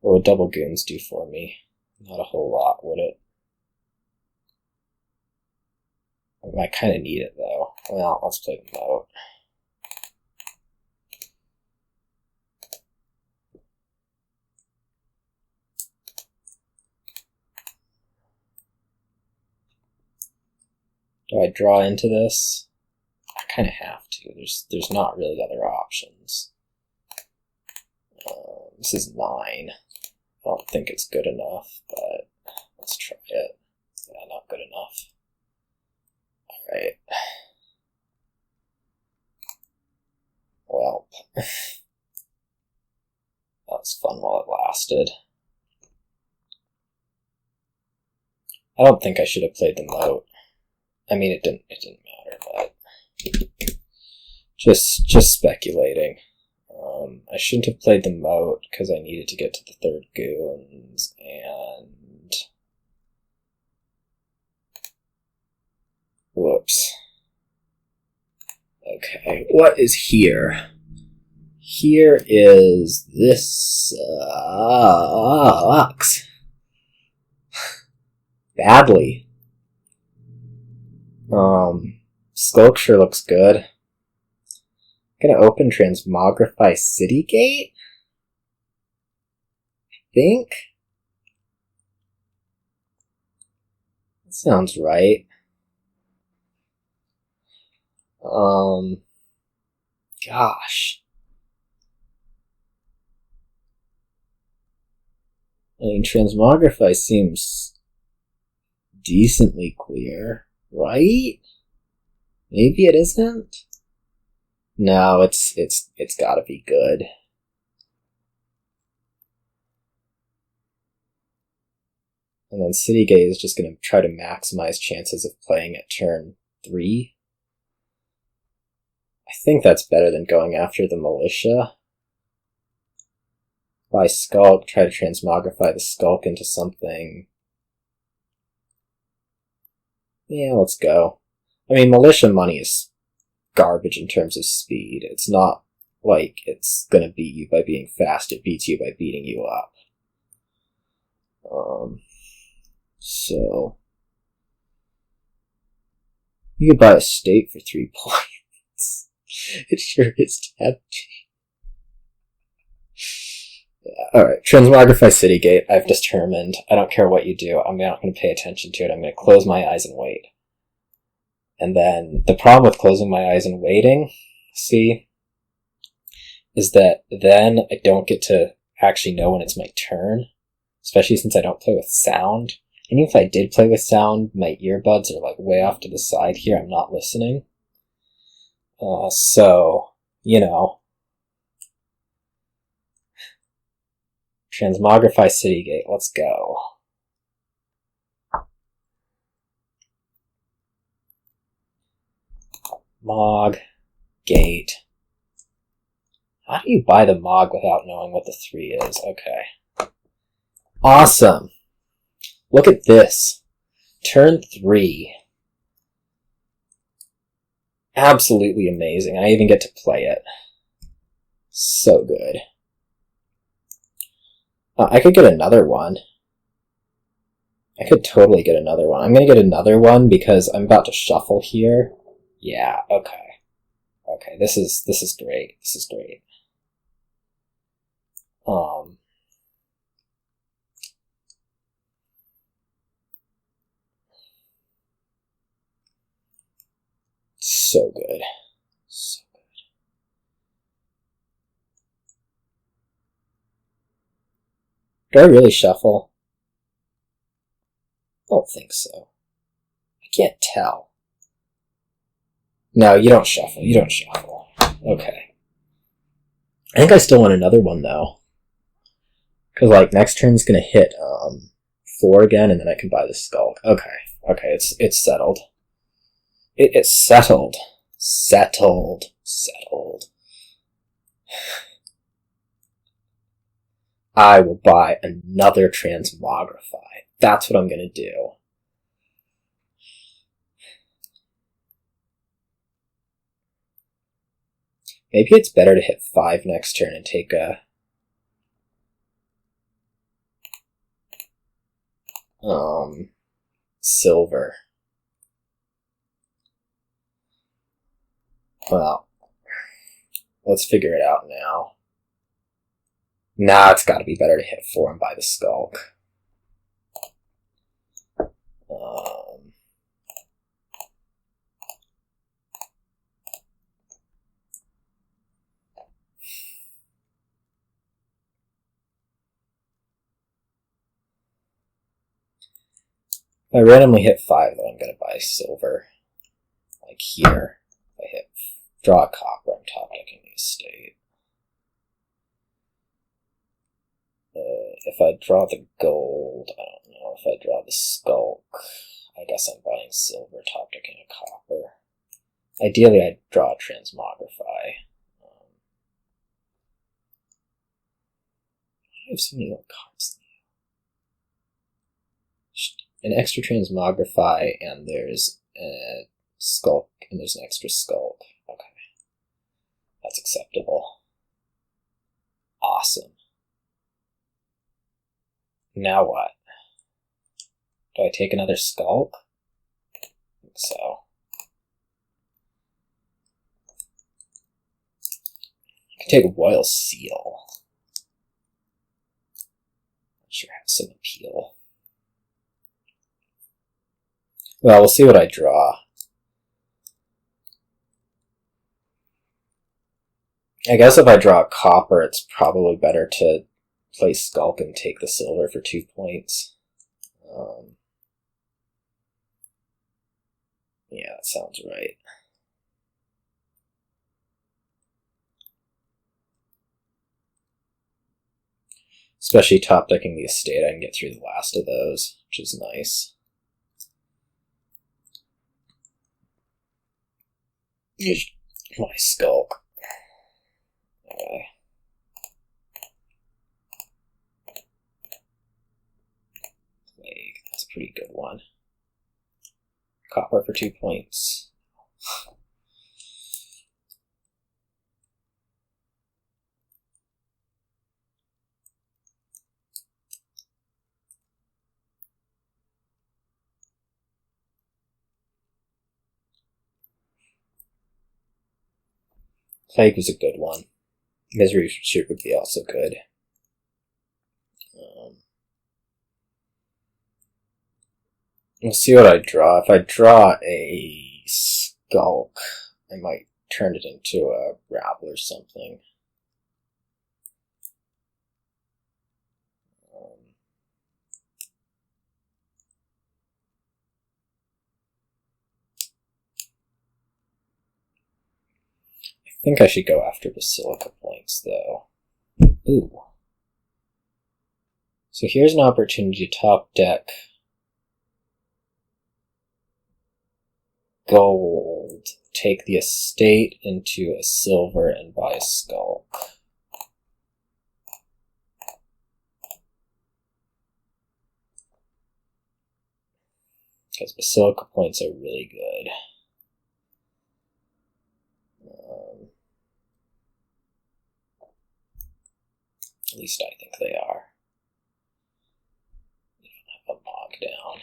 What would double Goons do for me? Not a whole lot, would it? I kind of need it though. Well, let's play the Moat. Do I draw into this? I kind of have to. There's not really other options. This is 9. I don't think it's good enough, but let's try it. Yeah, not good enough. Alright. Well, that was fun while it lasted. I don't think I should have played the Moat. I mean, it didn't matter, but just speculating. I shouldn't have played the Moat because I needed to get to the third Goons, and whoops. Okay, what is here? Here is this sucks. Badly. Skulk sure looks good. Gonna open Transmogrify City Gate? I think? That sounds right. Gosh. I mean, Transmogrify seems decently clear, right? Maybe it isn't? No, it's gotta be good. And then City Gate is just gonna try to maximize chances of playing at turn 3. think that's better than going after the Militia. Buy Skulk, try to transmogrify the Skulk into something. Yeah, let's go. I mean, Militia money is garbage in terms of speed. It's not like it's gonna beat you by being fast, it beats you by beating you up. So... you could buy a state for 3 points. It sure is tempting. Yeah, alright, Transmogrify City Gate, I've determined. I don't care what you do, I'm not going to pay attention to it, I'm going to close my eyes and wait. And then, the problem with closing my eyes and waiting, see, is that then I don't get to actually know when it's my turn, especially since I don't play with sound. And even if I did play with sound, my earbuds are like way off to the side here, I'm not listening. So, you know. Transmogrify City Gate, let's go. Mog, Gate. How do you buy the Mog without knowing what the 3 is? Okay. Awesome. Look at this. Turn 3. Absolutely amazing. I even get to play it. So good. I could get another one. I could totally get another one. I'm gonna get another one because I'm about to shuffle here. Yeah, okay. Okay, this is great. This is great. So good. So good. Do I really shuffle? I don't think so. I can't tell. No, you don't shuffle. You don't shuffle. Okay. I think I still want another one, though. Because, like, next turn's gonna hit 4 again, and then I can buy the Skulk. Okay. Okay, it's settled. It is settled. Settled. Settled. I will buy another Transmogrify. That's what I'm gonna do. Maybe it's better to hit 5 next turn and take a... silver. Well, let's figure it out now. Nah, it's gotta be better to hit 4 and buy the Skulk. If I randomly hit 5, then I'm gonna buy silver. Like here. If I hit draw a copper, I'm top decking the estate. If I draw the gold, I don't know. If I draw the Skulk, I guess I'm buying silver, top decking a copper. Ideally, I'd draw a Transmogrify. I have so many more cards. An extra Transmogrify, and there's a Skulk, and there's an extra Skulk. Okay. That's acceptable. Awesome. Now what? Do I take another Skulk? I think so. I can take a Royal Seal. That sure has some appeal. Well, we'll see what I draw. I guess if I draw a copper, it's probably better to play Skulk and take the silver for 2 points. Yeah, that sounds right. Especially top decking the estate, I can get through the last of those, which is nice. My Skulk. Okay. Plague, that's a pretty good one. Copper for 2 points. Plague was a good one. Misery Ship would be also good. We'll see what I draw. If I draw a Skulk, I might turn it into a Rabble or something. I think I should go after Basilica points, though. Ooh. So here's an opportunity to top deck gold, take the estate into a silver, and buy a Skulk. Because Basilica points are really good. At least I think they are. You don't have a Mog down.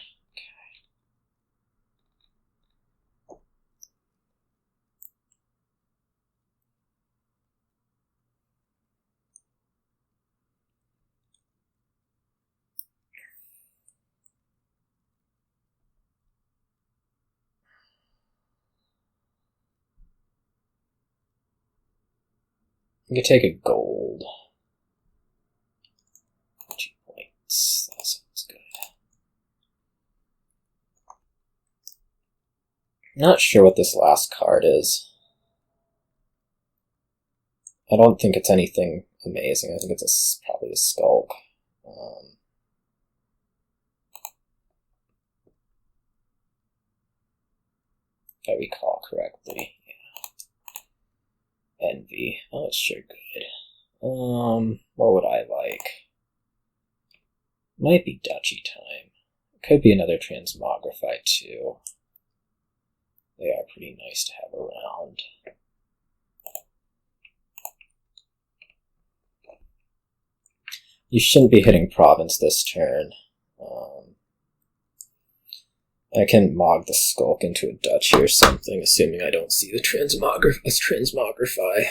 You can take a gold. 2 points. That sounds good. Not sure what this last card is. I don't think it's anything amazing. I think it's probably a Skulk. If I recall correctly. Yeah. Envy. Oh, it's sure good. What would I like? Might be Duchy time. Could be another Transmogrify too. They are pretty nice to have around. You shouldn't be hitting Province this turn. I can Mog the Skulk into a Duchy or something, assuming I don't see the Transmogrify.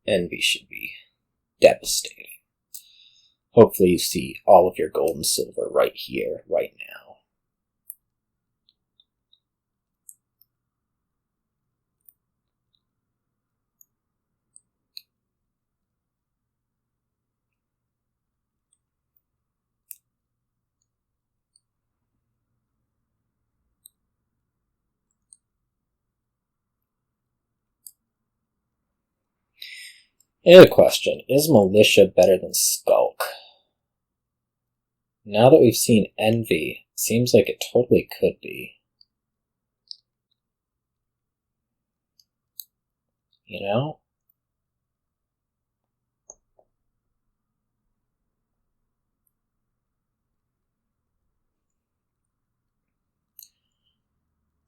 Envy should be devastating. Hopefully you see all of your gold and silver right here, right now. Another question, is Militia better than Skulk? Now that we've seen Envy, it seems like it totally could be. You know?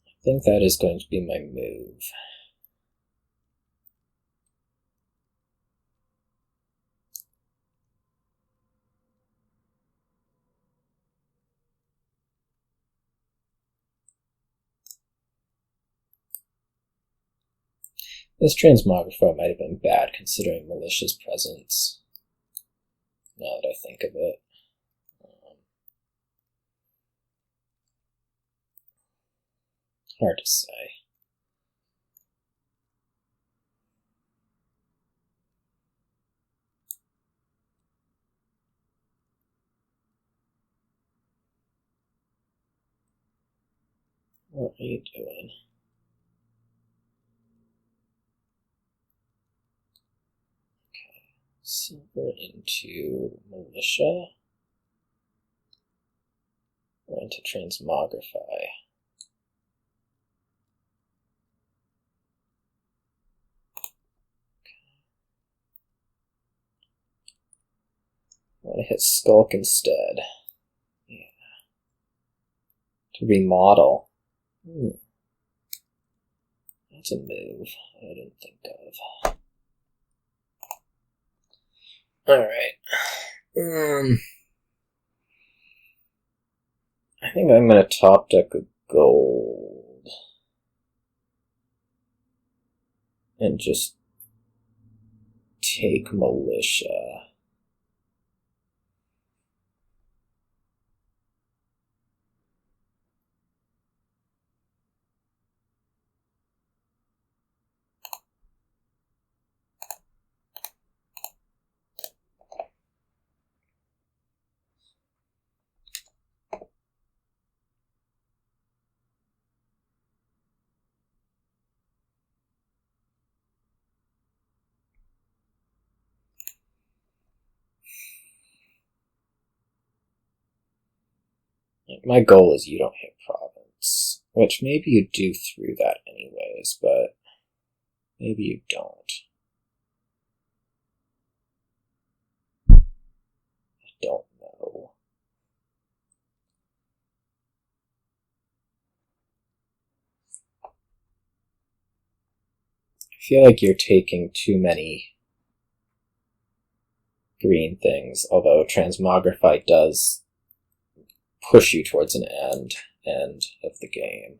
I think that is going to be my move. This Transmogrify might have been bad considering Militia's presence. Now that I think of it. Hard to say. What are you doing? Okay. Silver into Militia. Or into Transmogrify. I'm going to hit Skulk instead. Yeah. To remodel. That's a move I didn't think of. Alright. I think I'm going to top deck a gold. And just take Militia. My goal is you don't hit province, which maybe you do through that anyways, but maybe you don't. I don't know. I feel like you're taking too many green things, although Transmogrify does push you towards an end of the game.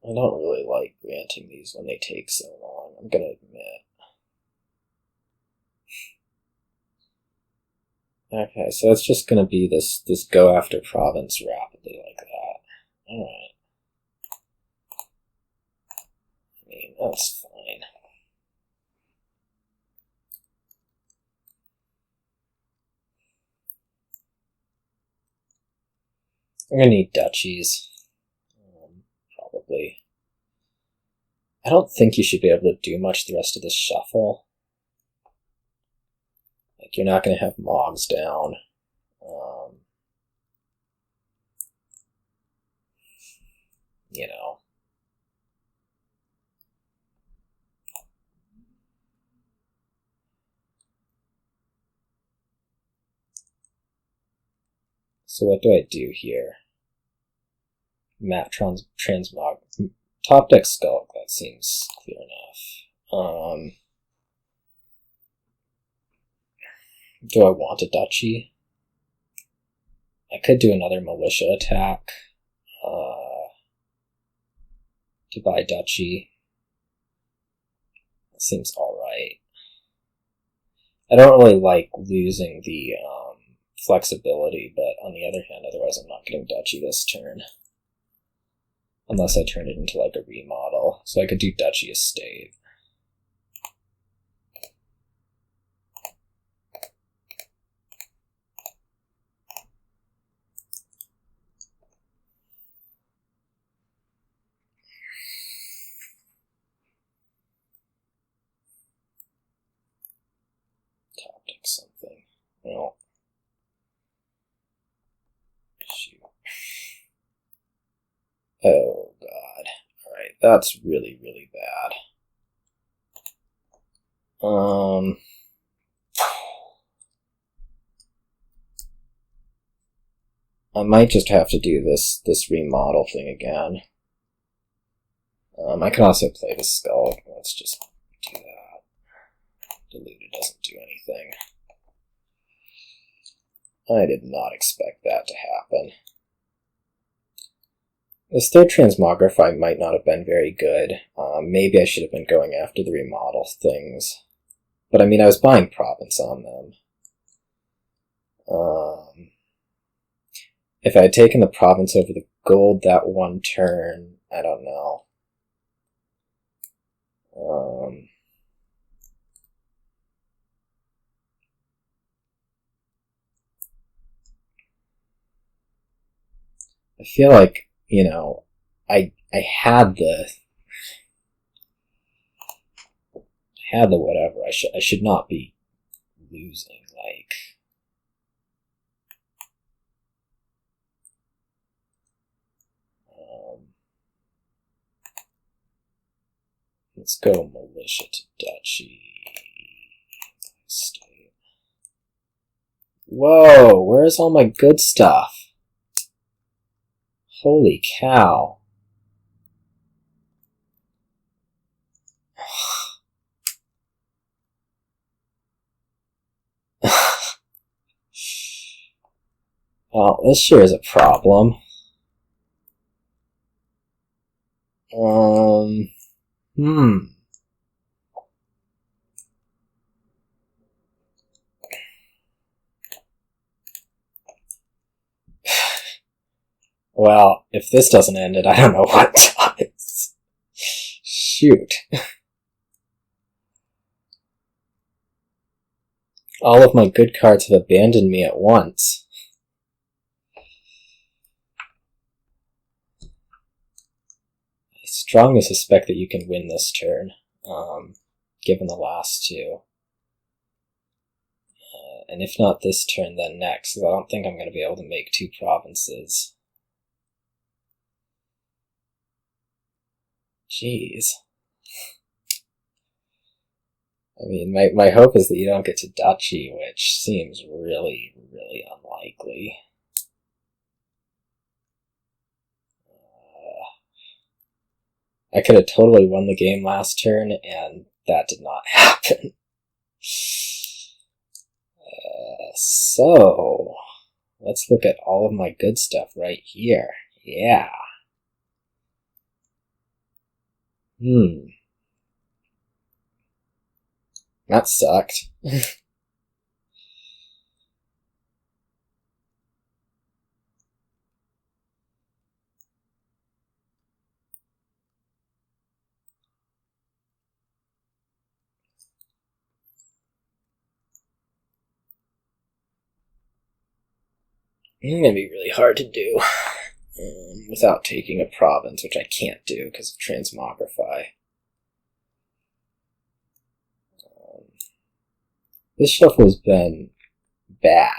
I don't really like granting these when they take so long, I'm gonna admit. Okay, so it's just gonna be this go after province rapidly like that. Alright. I mean, that's fine. I'm gonna need duchies. Probably. I don't think you should be able to do much the rest of this shuffle. Like, you're not going to have Mogs down. You know. So what do I do here? Map transmog. Top deck Skulk, that seems clear enough. Do I want a duchy? I could do another Militia attack to buy duchy. That seems alright. I don't really like losing the flexibility, but on the other hand, otherwise I'm not getting duchy this turn. Unless I turn it into like a remodel. So I could do duchy estate. Top deck something. No. Shoot. Oh god. Alright, that's really, really bad. I might just have to do this remodel thing again. I can also play the Skulk. Let's just do that. Diluted doesn't do anything. I did not expect that to happen. This third Transmogrify might not have been very good. Maybe I should have been going after the remodel things. But I mean, I was buying province on them. If I had taken the province over the gold that one turn, I don't know. I feel like, I had the whatever. I should not be losing. Let's go Militia to Duchy. State. Whoa, where's all my good stuff? Holy cow. Well, this sure is a problem. Well, if this doesn't end it, I don't know what does. Shoot. All of my good cards have abandoned me at once. I strongly suspect that you can win this turn, given the last two. And if not this turn, then next, because I don't think I'm going to be able to make 2 provinces. Jeez. I mean, my hope is that you don't get to Duchy, which seems really, really unlikely. I could have totally won the game last turn, and that did not happen. So, let's look at all of my good stuff right here. Yeah. That sucked. It's going to be really hard to do without taking a province, which I can't do because of Transmogrify. This shuffle has been bad.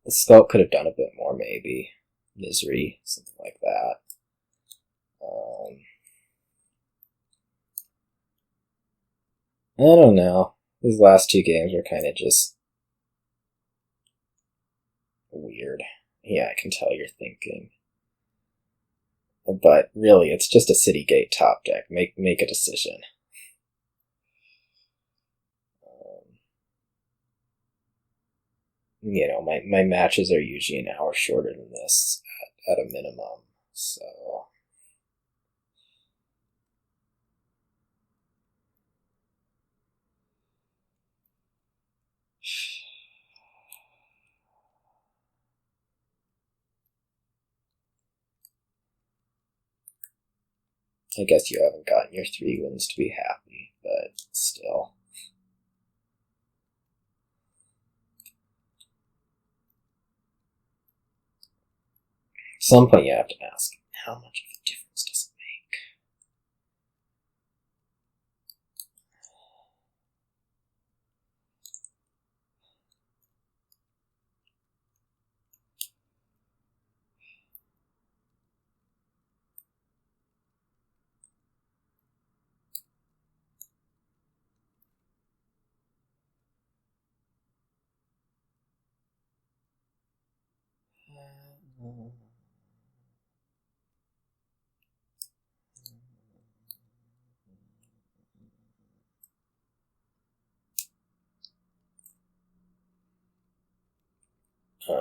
The Skulk could have done a bit more, maybe. Misery, something like that. I don't know. These last 2 games were kind of just weird. Yeah, I can tell you're thinking. But really, it's just a City Gate top deck. Make a decision. My matches are usually an hour shorter than this at a minimum, so... I guess you haven't gotten your 3 wins to be happy, but still. At some point you have to ask, how much of a difference does it make?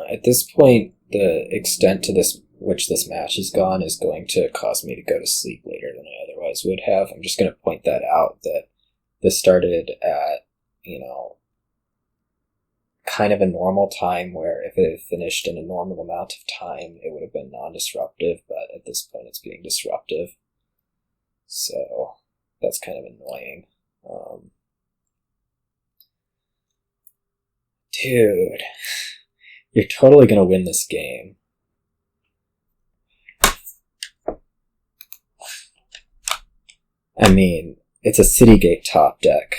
At this point, the extent to this which this match has gone, is going to cause me to go to sleep later than I otherwise would have. I'm just going to point that out, that this started at, kind of a normal time where if it had finished in a normal amount of time, it would have been non-disruptive, but at this point it's being disruptive. So that's kind of annoying. Dude, you're totally going to win this game. I mean, it's a Citygate top deck.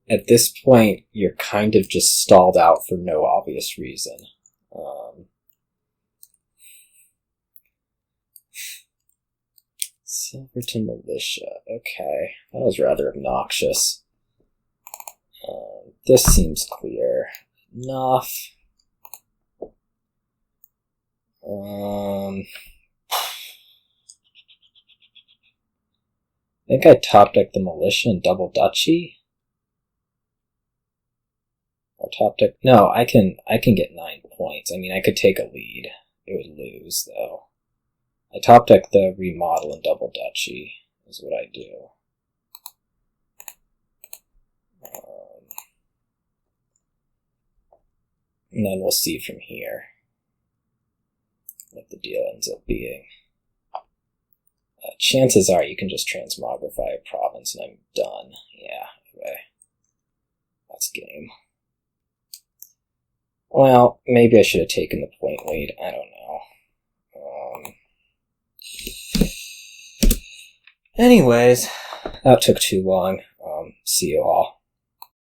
At this point, you're kind of just stalled out for no obvious reason. Silverton Militia. Okay, that was rather obnoxious. This seems clear enough. I think I top deck the Militia and double Duchy. Or top deck. No, I can get 9 points. I mean, I could take a lead. It would lose though. I top deck the Remodel and double Duchy is what I do. And then we'll see from here what the deal ends up being. Chances are you can just transmogrify a province and I'm done. Yeah, okay. That's game. Well, maybe I should have taken the point lead. I don't know. Anyways, that took too long. See you all.